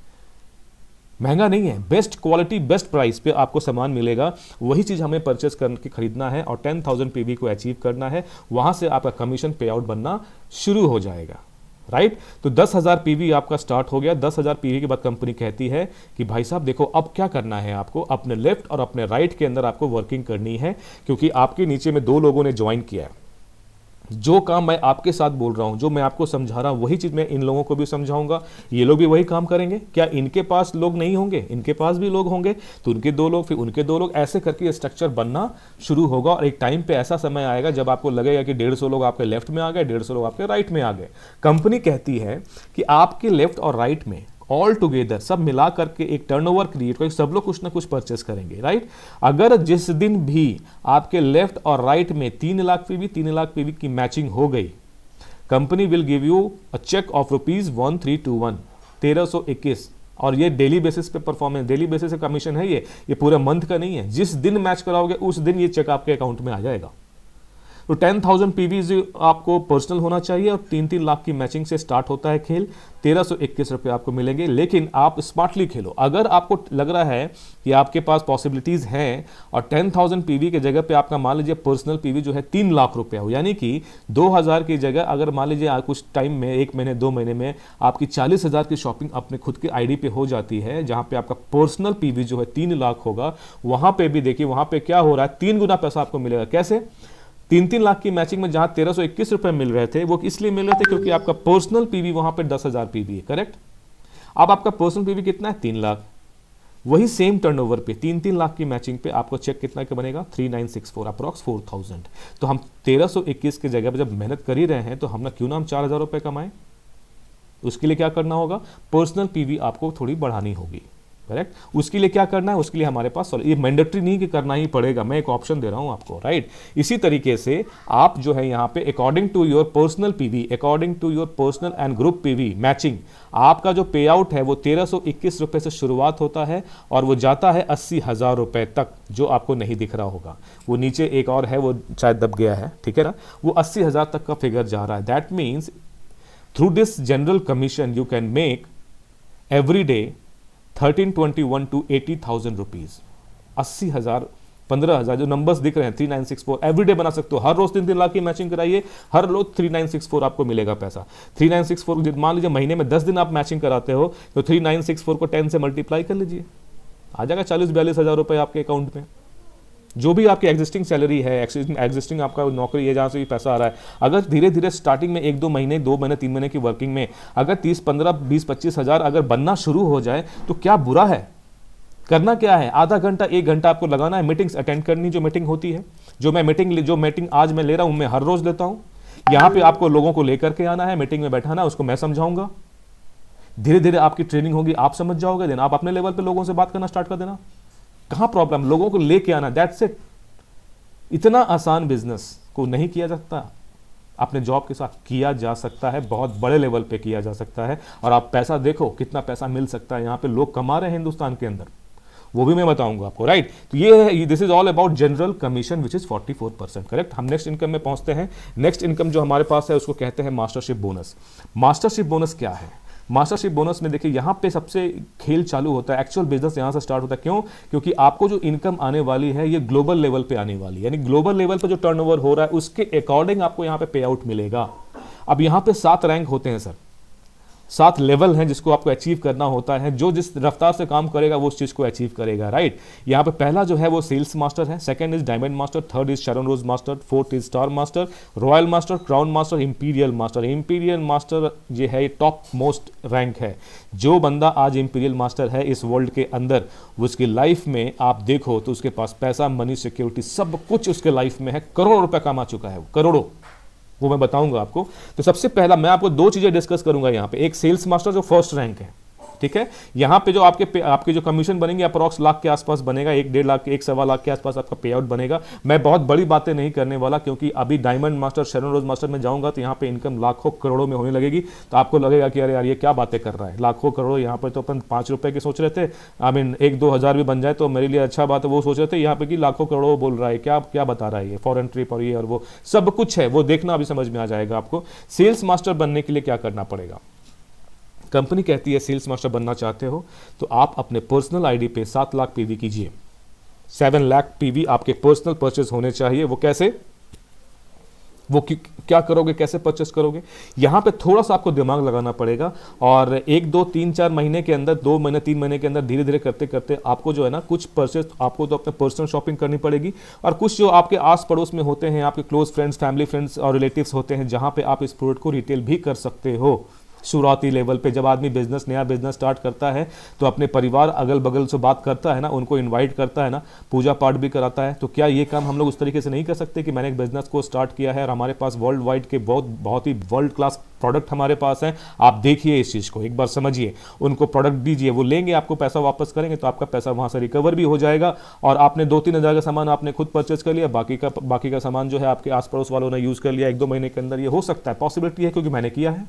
महंगा नहीं है, बेस्ट क्वालिटी बेस्ट प्राइस पे आपको सामान मिलेगा। वही चीज़ हमें परचेस करके खरीदना है और 10,000 पीवी को अचीव करना है। वहाँ से आपका कमीशन पे आउट बनना शुरू हो जाएगा, राइट। तो 10,000 पीवी आपका स्टार्ट हो गया। 10,000 पीवी के बाद कंपनी कहती है कि भाई साहब देखो अब क्या करना है, आपको अपने लेफ्ट और अपने राइट के अंदर आपको वर्किंग करनी है, क्योंकि आपके नीचे में 2 लोगों ने ज्वाइन किया है। जो काम मैं आपके साथ बोल रहा हूं, जो मैं आपको समझा रहा हूं, वही चीज मैं इन लोगों को भी समझाऊंगा, ये लोग भी वही काम करेंगे। क्या इनके पास लोग नहीं होंगे? इनके पास भी लोग होंगे, तो उनके 2 लोग, फिर उनके 2 लोग, ऐसे करके स्ट्रक्चर बनना शुरू होगा। और एक टाइम पे ऐसा समय आएगा जब आपको लगेगा कि 150 लोग आपके लेफ्ट में आ गए, 150 लोग आपके राइट में आ गए। कंपनी कहती है कि आपके लेफ्ट और राइट में ऑल टुगेदर सब मिला करके एक टर्नओवर क्रिएट करके सब लोग कुछ ना कुछ परचेस करेंगे, राइट। अगर जिस दिन भी आपके लेफ्ट और राइट में 3 लाख पीवी 3 लाख पीवी की मैचिंग हो गई, company will give you a cheque of ₹1321 1321। और ये डेली बेसिस पे परफॉर्मेंस, डेली बेसिस पे कमीशन है, ये पूरे मंथ का नहीं है। जिस दिन मैच कराओगे उस दिन ये चेक आपके अकाउंट में आ जाएगा। तो 10,000 पीवीज आपको पर्सनल होना चाहिए और 3-3 लाख की मैचिंग से स्टार्ट होता है खेल। 1,321 रुपये आपको मिलेंगे, लेकिन आप स्मार्टली खेलो। अगर आपको लग रहा है कि आपके पास पॉसिबिलिटीज हैं और 10,000 पीवी की जगह पे आपका मान लीजिए पर्सनल पीवी जो है 3 लाख रुपया हो, यानी कि 2,000 की जगह अगर मान लीजिए कुछ टाइम में 1 महीने 2 महीने में आपकी 40,000 की शॉपिंग अपने खुद के आईडी पे हो जाती है, जहां पे आपका पर्सनल पीवी जो है 3 लाख होगा, वहां पे भी देखिए वहां पे क्या हो रहा है, 3 गुना पैसा आपको मिलेगा। कैसे? 3-3 लाख की मैचिंग में जहां 1,321 रुपए मिल रहे थे, वो इसलिए मिल रहे थे क्योंकि आपका पर्सनल पीवी वहां पे 10,000 पीवी है, करेक्ट। अब आपका पर्सनल पीवी कितना है? 3 लाख। वही सेम टर्नओवर पे 3-3 लाख की मैचिंग पे आपको चेक कितना का बनेगा? 3964, अप्रॉक्स 4,000। तो हम 1,321 की जगह पे जब मेहनत कर ही रहे हैं तो हम ना क्यों ना हम 4,000 रुपए कमाएं। उसके लिए क्या करना होगा? पर्सनल पीवी आपको थोड़ी बढ़ानी होगी, करेक्ट। उसके लिए क्या करना है? उसके लिए हमारे पास ये मैंडेटरी नहीं कि करना ही पड़ेगा, मैं एक ऑप्शन दे रहा हूं आपको, राइट। इसी तरीके से आप जो है यहां पे according to your personal PV, according to your personal and group PV matching, आपका जो पे आउट है वो 1,321 रुपए से शुरुआत होता है और वो जाता है 80,000 रुपए तक, जो आपको नहीं दिख रहा होगा। वो नीचे एक और है, वो शायद दब गया है, ठीक है ना। वो 80,000 तक का फिगर जा रहा है। That means through this general commission you can make every day 1321 to 80,000 rupees. 80,000, 15,000 जो नंबर्स दिख रहे हैं 3964 एवरीडे बना सकते हो। हर रोज 3-3 लाख की मैचिंग कराइए, हर रोज 3964 आपको मिलेगा पैसा। 3964 मान लीजिए महीने में 10 दिन आप मैचिंग कराते हो तो 3964 को 10 से मल्टीप्लाई कर लीजिए, आ जाएगा 40-42 हजार रुपए आपके अकाउंट में। जो भी आपकी एग्जिस्टिंग सैलरी है, एग्जिस्टिंग आपका नौकरी है, जहां से भी पैसा आ रहा है, अगर धीरे धीरे स्टार्टिंग में 1-2 महीने 2 महीने 3 महीने की वर्किंग में अगर 30, 15, 20, 25 हजार अगर बनना शुरू हो जाए तो क्या बुरा है। करना क्या है? आधा घंटा 1 घंटा आपको लगाना है, मीटिंग्स अटेंड करनी, जो मीटिंग होती है, जो मीटिंग आज मैं ले रहा हूं, मैं हर रोज लेता हूं। यहां पे आपको लोगों को लेकर के आना है, मीटिंग में बैठाना है, उसको मैं समझाऊंगा। धीरे धीरे आपकी ट्रेनिंग होगी, आप समझ जाओगे, देन आप अपने लेवल पे लोगों से बात करना स्टार्ट कर देना। कहां प्रॉब्लम? लोगों को लेके आना, दैट्स इट। इतना आसान बिजनेस को नहीं किया जा सकता, अपने जॉब के साथ किया जा सकता है, बहुत बड़े लेवल पे किया जा सकता है। और आप पैसा देखो कितना पैसा मिल सकता है, यहां पे लोग कमा रहे हैं हिंदुस्तान के अंदर, वो भी मैं बताऊंगा आपको, राइट। तो ये है, this is all about general commission which is 44%, correct. हम नेक्स्ट इनकम में पहुंचते हैं। नेक्स्ट इनकम जो हमारे पास है उसको कहते हैं मास्टरशिप बोनस। मास्टरशिप बोनस क्या है? मास्टरशिप बोनस में देखिए यहां पे सबसे खेल चालू होता है, एक्चुअल बिजनेस यहां से स्टार्ट होता है। क्यों? क्योंकि आपको जो इनकम आने वाली है ये ग्लोबल लेवल पे आने वाली है, यानी ग्लोबल लेवल पे जो टर्नओवर हो रहा है उसके अकॉर्डिंग आपको यहां पे पे आउट मिलेगा। अब यहां पे 7 रैंक होते हैं सर, 7 लेवल हैं जिसको आपको अचीव करना होता है। जो जिस रफ्तार से काम करेगा वो उस चीज को अचीव करेगा, राइट। यहाँ पे पहला जो है वो सेल्स मास्टर है, second is diamond master, third is Sharon rose master, fourth is star master, royal master, crown master, imperial master. Imperial master ये है टॉप मोस्ट रैंक है। जो बंदा आज इंपीरियल मास्टर है इस वर्ल्ड के अंदर, उसकी लाइफ में आप देखो तो उसके पास पैसा, मनी, सिक्योरिटी, सब कुछ उसके लाइफ में है। करोड़ों रुपए कमा चुका है वो, करोड़ों, वो मैं बताऊंगा आपको। तो सबसे पहला मैं आपको 2 चीजें डिस्कस करूंगा यहां पे। एक सेल्स मास्टर जो फर्स्ट रैंक है, ठीक है। यहाँ पे जो आपके जो कमीशन बनेंगे अप्रॉक्स लाख के आसपास बनेगा, 1-1.5 लाख 1-1.25 लाख के आसपास आपका पे आउट बनेगा। मैं बहुत बड़ी बातें नहीं करने वाला, क्योंकि अभी डायमंड मास्टर, शेरन रोज मास्टर में जाऊंगा तो यहाँ पे इनकम लाखों करोड़ों में होने लगेगी। तो आपको लगेगा कि अरे यार ये क्या बातें कर रहा है, लाखों करोड़। यहाँ पर तो अपन 5 रुपए के सोच रहे थे, आई मीन 1-2 हज़ार भी बन जाए तो मेरे लिए अच्छा बात है, वो सोच रहे थे। यहाँ पे कि लाखों करोड़ों बोल रहा है, क्या क्या बता रहा है ये, फॉरेन ट्रिप और ये और वो सब कुछ है, वो देखना अभी समझ में आ जाएगा आपको। सेल्स मास्टर बनने के लिए क्या करना पड़ेगा? कंपनी कहती है सेल्स मास्टर बनना चाहते हो तो आप अपने पर्सनल आईडी पे 7 लाख पीवी कीजिए। 7 लाख पीवी आपके पर्सनल परचेज होने चाहिए। वो कैसे, वो क्या करोगे, कैसे परचेस करोगे? यहां पे थोड़ा सा आपको दिमाग लगाना पड़ेगा, और 1-2-3-4 महीने के अंदर, 2 महीने 3 महीने के अंदर धीरे धीरे करते करते आपको जो है ना कुछ परचेस आपको तो अपने पर्सनल शॉपिंग करनी पड़ेगी, और कुछ जो आपके आस पड़ोस में होते हैं, आपके क्लोज फ्रेंड्स, फैमिली फ्रेंड्स और रिलेटिव्स होते हैं, जहां पे आप इस प्रोडक्ट को रिटेल भी कर सकते हो। शुरुआती लेवल पे जब आदमी नया बिजनेस स्टार्ट करता है तो अपने परिवार अगल बगल से बात करता है ना, उनको इनवाइट करता है ना, पूजा पाठ भी कराता है। तो क्या ये काम हम लोग उस तरीके से नहीं कर सकते कि मैंने एक बिजनेस को स्टार्ट किया है और हमारे पास वर्ल्ड वाइड के बहुत ही वर्ल्ड क्लास प्रोडक्ट हमारे पास है, आप देखिए इस चीज़ को एक बार समझिए, उनको प्रोडक्ट दीजिए, वो लेंगे, आपको पैसा वापस करेंगे, तो आपका पैसा वहाँ से रिकवर भी हो जाएगा, और आपने 2-3 हज़ार का सामान आपने खुद परचेज कर लिया, बाकी का सामान जो है आपके आस पड़ोस वालों ने यूज़ कर लिया। 1-2 महीने के अंदर ये हो सकता है, पॉसिबिलिटी है, क्योंकि मैंने किया है।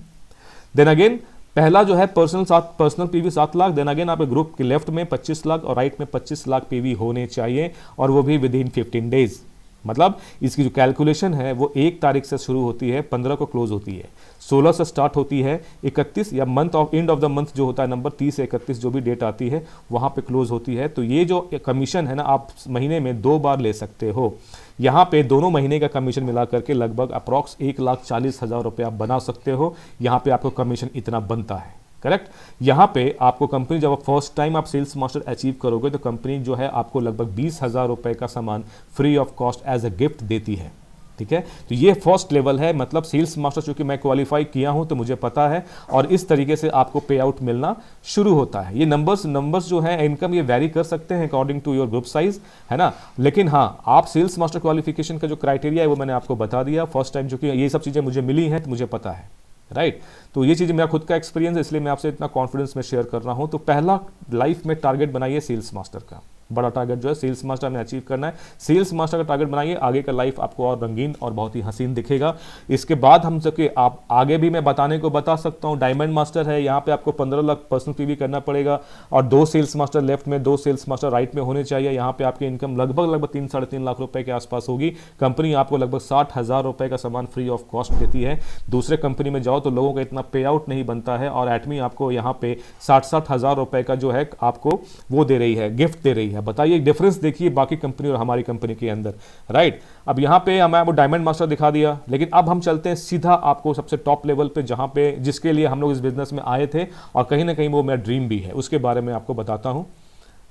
देन अगेन पहला जो है personal PV 7 lakh, then again आप ग्रुप के लेफ्ट में 25 लाख और राइट में 25 लाख पीवी होने चाहिए, और वो भी विद इन 15 डेज। मतलब इसकी जो कैलकुलेशन है वो 1 तारीख से शुरू होती है, 15 को क्लोज होती है, 16 से स्टार्ट होती है, 31 या month of end of the month जो होता है नंबर 30 से 31 जो भी डेट आती है वहां पे क्लोज होती है। तो ये जो कमीशन है ना, आप महीने में 2 बार ले सकते हो। यहाँ पे दोनों महीने का कमीशन मिला करके लगभग अप्रॉक्स 1,40,000 रुपये आप बना सकते हो। यहाँ पे आपको कमीशन इतना बनता है, करेक्ट। यहाँ पे आपको कंपनी, जब फर्स्ट टाइम आप सेल्स मास्टर अचीव करोगे तो कंपनी जो है आपको लगभग 20,000 रुपये का सामान free of cost as a gift देती है, ठीक है। तो ये फर्स्ट लेवल है, मतलब सेल्स मास्टर चूंकि मैं क्वालिफाई किया हूं तो मुझे पता है, और इस तरीके से आपको पे आउट मिलना शुरू होता है। ये नंबर्स जो है इनकम, ये वेरी कर सकते हैं according to your group size, है ना। लेकिन हाँ, आप सेल्स मास्टर क्वालिफिकेशन का जो क्राइटेरिया है वो मैंने आपको बता दिया फर्स्ट टाइम, चूंकि ये सब चीज़ें मुझे मिली हैं तो मुझे पता है, राइट। तो ये चीज़ मेरा खुद का एक्सपीरियंस है, इसलिए मैं आपसे इतना कॉन्फिडेंस में शेयर कर रहा हूं। तो पहला लाइफ में टारगेट बनाइए सेल्स मास्टर का, बड़ा टारगेट जो है सेल्स मास्टर में अचीव करना है। सेल्स मास्टर का टारगेट बनाइए, आगे का लाइफ आपको और रंगीन और बहुत ही हसीन दिखेगा। इसके बाद हम सबके आप आगे भी मैं बताने को बता सकता हूँ। डायमंड मास्टर है, यहाँ पे आपको 15 लाख पर्सनल पीवी करना पड़ेगा, और 2 सेल्स मास्टर लेफ्ट में, 2 सेल्स मास्टर राइट में होने चाहिए। यहाँ पे आपकी इनकम लगभग 3-3.5 लाख रुपए के आसपास होगी। कंपनी आपको लगभग 60,000 रुपए का सामान फ्री ऑफ कॉस्ट देती है। दूसरे कंपनी में जाओ तो लोगों का इतना पे आउट नहीं बनता है, और एटमी आपको यहाँ पे 60,000 रुपए का जो है आपको वो दे रही है, गिफ्ट दे रही है। बताइए डिफरेंस देखिए बाकी कंपनी और हमारी कंपनी के अंदर, राइट। अब यहाँ पे हमें आपको डायमंड मास्टर दिखा दिया, लेकिन अब हम चलते हैं सीधा आपको सबसे टॉप लेवल पे, जहाँ पे जिसके लिए हम लोग इस बिजनेस में आए थे, और कहीं ना कहीं वो मेरा ड्रीम भी है, उसके बारे में आपको बताता हूँ,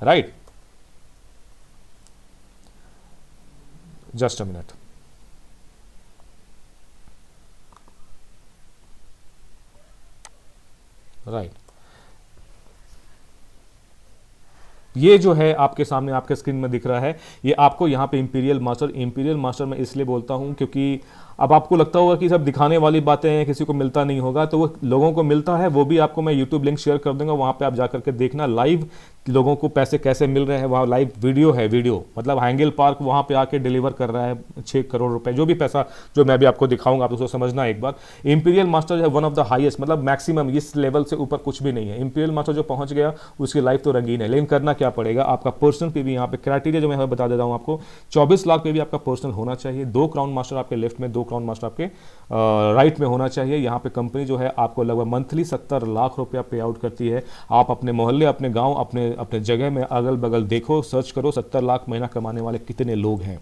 right. Just a minute. Right, ये जो है आपके सामने आपके स्क्रीन में दिख रहा है, ये आपको यहाँ पे इंपीरियल मास्टर मैं इसलिए बोलता हूँ क्योंकि अब आपको लगता होगा कि सब दिखाने वाली बातें हैं, किसी को मिलता नहीं होगा, तो वो लोगों को मिलता है। वो भी आपको मैं यूट्यूब लिंक शेयर कर दूंगा, वहाँ पे आप जाकर के देखना लाइव लोगों को पैसे कैसे मिल रहे हैं। वहाँ लाइव वीडियो है, वीडियो मतलब हैंगल पार्क वहाँ पे आके डिलीवर कर रहा है 6 करोड़ रुपए, जो भी पैसा जो मैं भी आपको दिखाऊंगा, आप उसको समझना एक बार। इंपीरियल मास्टर है वन ऑफ द हाईएस्ट, मतलब मैक्सिमम, इस लेवल से ऊपर कुछ भी नहीं है। इंपीरियल मास्टर जो पहुंच गया उसकी लाइफ तो रंगीन है, लेकिन करना क्या पड़ेगा, आपका पर्सनल पे भी यहाँ पे क्राइटेरिया जो मैं बता देता हूँ आपको, 24 लाख पे भी आपका पर्सनल होना चाहिए। 2 क्राउन मास्टर आपके लेफ्ट में, 2 क्राउन मास्टर आपके राइट में होना चाहिए। यहाँ पे कंपनी जो है आपको लगभग मंथली 70 लाख रुपया पे आउट करती है। आप अपने मोहल्ले, अपने गांव, अपने जगह में अगल बगल देखो, सर्च करो, 70 लाख महीना कमाने वाले कितने लोग हैं,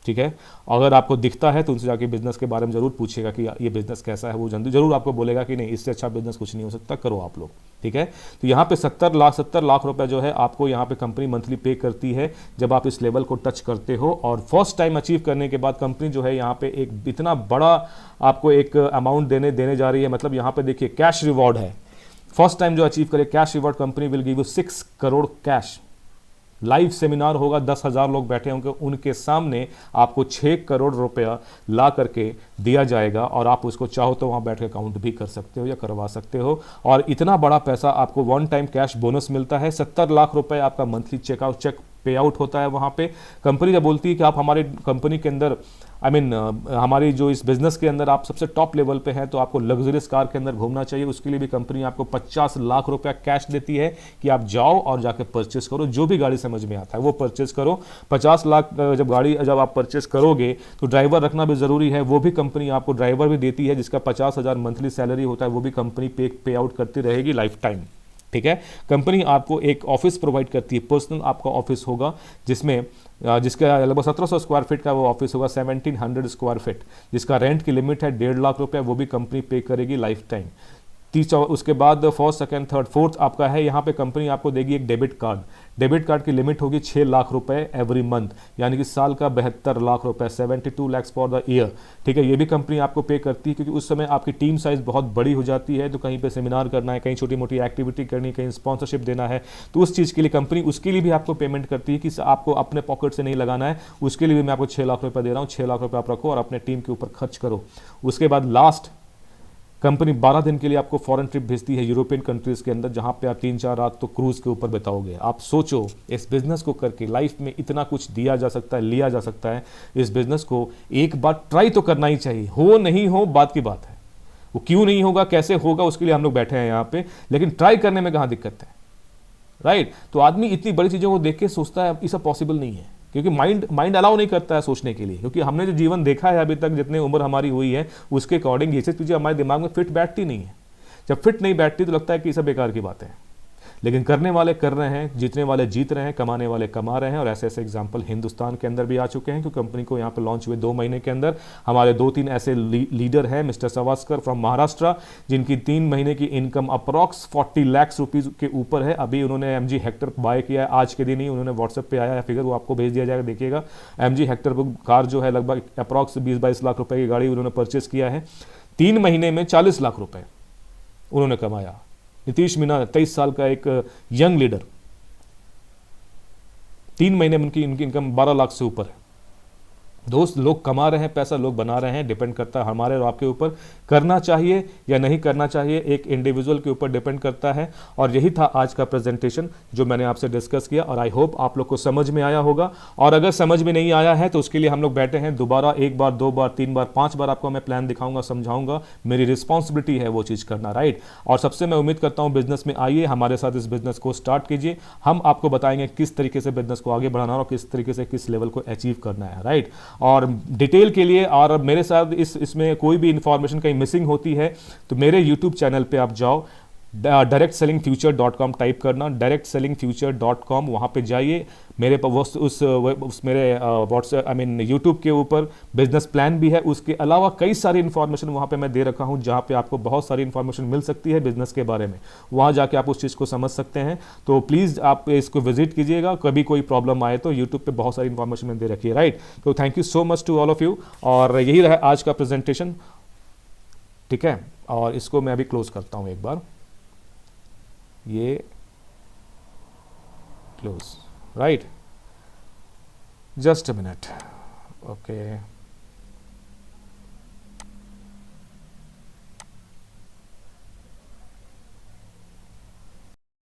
ठीक है। अगर आपको दिखता है तो उनसे जाके बिजनेस के बारे में जरूर पूछेगा कि ये बिजनेस कैसा है, वो जरूर आपको बोलेगा कि नहीं इससे अच्छा बिजनेस कुछ नहीं हो सकता, करो आप लोग, ठीक है। तो यहाँ पे 70 लाख रुपए जो है आपको यहाँ पे कंपनी मंथली पे करती है जब आप इस लेवल को टच करते हो। और फर्स्ट टाइम अचीव करने के बाद कंपनी जो है यहाँ पे एक इतना बड़ा आपको एक अमाउंट देने जा रही है। मतलब यहाँ पे देखिए कैश रिवॉर्ड है, फर्स्ट टाइम जो अचीव करे cash reward, company will give you 6 crore cash, live seminar होगा, 10,000 लोग बैठे होंगे, उनके सामने आपको 6 करोड़ रुपया ला करके दिया जाएगा और आप उसको चाहो तो वहाँ बैठ के काउंट भी कर सकते हो या करवा सकते हो। और इतना बड़ा पैसा आपको वन टाइम कैश बोनस मिलता है। 70 लाख रुपए आपका मंथली चेक पे आउट होता है वहाँ पे। कंपनी जब बोलती है कि आप हमारे कंपनी के अंदर हमारी जो इस बिजनेस के अंदर आप सबसे टॉप लेवल पे हैं तो आपको लग्जरियस कार के अंदर घूमना चाहिए, उसके लिए भी कंपनी आपको 50 लाख रुपया कैश देती है कि आप जाओ और जाके परचेस करो, जो भी गाड़ी समझ में आता है वो परचेस करो। 50 लाख जब आप परचेस करोगे तो ड्राइवर रखना भी जरूरी है, वो भी कंपनी आपको ड्राइवर भी देती है जिसका 50,000 मंथली सैलरी होता है, वो भी कंपनी पे आउट करती रहेगी लाइफ टाइम। ठीक है, कंपनी आपको एक ऑफिस प्रोवाइड करती है, पर्सनल आपका ऑफिस होगा जिसमें जिसका लगभग 1700 स्क्वायर फीट का वो ऑफिस होगा, 1700 स्क्वायर फीट, जिसका रेंट की लिमिट है 1.5 लाख रुपया, वो भी कंपनी पे करेगी लाइफ टाइम। उसके बाद फर्स्ट सेकंड थर्ड फोर्थ आपका है, यहाँ पे कंपनी आपको देगी एक डेबिट कार्ड की लिमिट होगी 6 लाख रुपए एवरी मंथ, यानी कि साल का 72 लाख रुपए, 72 lakhs फॉर द ईयर। ठीक है, ये भी कंपनी आपको पे करती है क्योंकि उस समय आपकी टीम साइज बहुत बड़ी हो जाती है, तो कहीं पे सेमिनार करना है, कहीं छोटी मोटी एक्टिविटी करनी है, कहीं स्पॉन्सरशिप देना है, तो उस चीज़ के लिए कंपनी उसके लिए भी आपको पेमेंट करती है कि आपको अपने पॉकेट से नहीं लगाना है, उसके लिए भी मैं आपको 6 लाख रुपये दे रहा हूँ, 6 लाख रुपये आप रखो और अपने टीम के ऊपर खर्च करो। उसके बाद लास्ट कंपनी 12 दिन के लिए आपको फॉरेन ट्रिप भेजती है यूरोपियन कंट्रीज के अंदर, जहां पे आप 3-4 रात तो क्रूज के ऊपर बिताओगे। आप सोचो, इस बिजनेस को करके लाइफ में इतना कुछ दिया जा सकता है, लिया जा सकता है। इस बिजनेस को एक बार ट्राई तो करना ही चाहिए, हो नहीं हो बात की बात है, वो क्यों नहीं होगा कैसे होगा उसके लिए हम लोग बैठे हैं यहाँ पे, लेकिन ट्राई करने में कहाँ दिक्कत है, राइट। तो आदमी इतनी बड़ी चीज़ों को देख के सोचता है ये सब पॉसिबल नहीं है, क्योंकि माइंड अलाउ नहीं करता है सोचने के लिए, क्योंकि हमने जो जीवन देखा है अभी तक, जितनी उम्र हमारी हुई है उसके अकॉर्डिंग ये चीज़ें हमारे दिमाग में फिट बैठती नहीं है। जब फिट नहीं बैठती तो लगता है कि ये सब बेकार की बातें हैं, लेकिन करने वाले कर रहे हैं, जीतने वाले जीत रहे हैं, कमाने वाले कमा रहे हैं। और ऐसे ऐसे एग्जाम्पल हिंदुस्तान के अंदर भी आ चुके हैं, क्योंकि कंपनी को यहाँ पर लॉन्च हुए 2 महीने के अंदर हमारे 2-3 ऐसे लीडर हैं, मिस्टर सवास्कर फ्रॉम महाराष्ट्र, जिनकी 3 महीने की इनकम अप्रॉक्स 40 लाख रुपीज़ के ऊपर है। अभी उन्होंने MG हेक्टर बाय किया है, आज के दिन ही उन्होंने व्हाट्सएप पे आया है फिगर, वो आपको भेज दिया जाएगा, देखिएगा। MG हेक्टर कार जो है लगभग अप्रॉक्स 20-22 लाख रुपए की गाड़ी उन्होंने परचेस किया है। 3 महीने में 40 लाख रुपए उन्होंने कमाया। नीतीश मीना 23 साल का एक यंग लीडर, 3 महीने में उनकी इनकम 12 लाख से ऊपर है। दोस्त, लोग कमा रहे हैं, पैसा लोग बना रहे हैं, डिपेंड करता है हमारे और आपके ऊपर, करना चाहिए या नहीं करना चाहिए एक इंडिविजुअल के ऊपर डिपेंड करता है। और यही था आज का प्रेजेंटेशन जो मैंने आपसे डिस्कस किया, और आई होप आप लोग को समझ में आया होगा। और अगर समझ में नहीं आया है तो उसके लिए हम लोग बैठे हैं दोबारा, 1 बार 2 बार 3 बार 5 बार आपको मैं प्लान दिखाऊंगा, समझाऊंगा, मेरी रिस्पॉन्सिबिलिटी है वो चीज़ करना, राइट। और सबसे मैं उम्मीद करता हूँ बिजनेस में आइए, हमारे साथ इस बिजनेस को स्टार्ट कीजिए, हम आपको बताएंगे किस तरीके से बिजनेस को आगे बढ़ाना और किस तरीके से किस लेवल को अचीव करना है, राइट। और डिटेल के लिए और मेरे साथ इसमें कोई भी इंफॉर्मेशन कहीं मिसिंग होती है तो मेरे यूट्यूब चैनल पे आप जाओ, directSellingFuture.com टाइप करना, directSellingFuture.com, वहाँ पे जाइए। मेरे उस मेरे व्हाट्सएप यूट्यूब के ऊपर बिजनेस प्लान भी है, उसके अलावा कई सारी इन्फॉर्मेशन वहाँ पे मैं दे रखा हूँ, जहाँ पे आपको बहुत सारी इन्फॉर्मेशन मिल सकती है बिजनेस के बारे में, वहाँ जाके आप उस चीज़ को समझ सकते हैं। तो प्लीज़ आप इसको विजिट कीजिएगा, कभी कोई प्रॉब्लम आए तो यूट्यूब पे बहुत सारी इन्फॉर्मेशन मैंने दे रखी है, राइट। तो thank you so much to all of you, और यही रहा आज का प्रेजेंटेशन, ठीक है। और इसको मैं अभी क्लोज करता हूँ एक बार, ये close, right, just a minute, okay.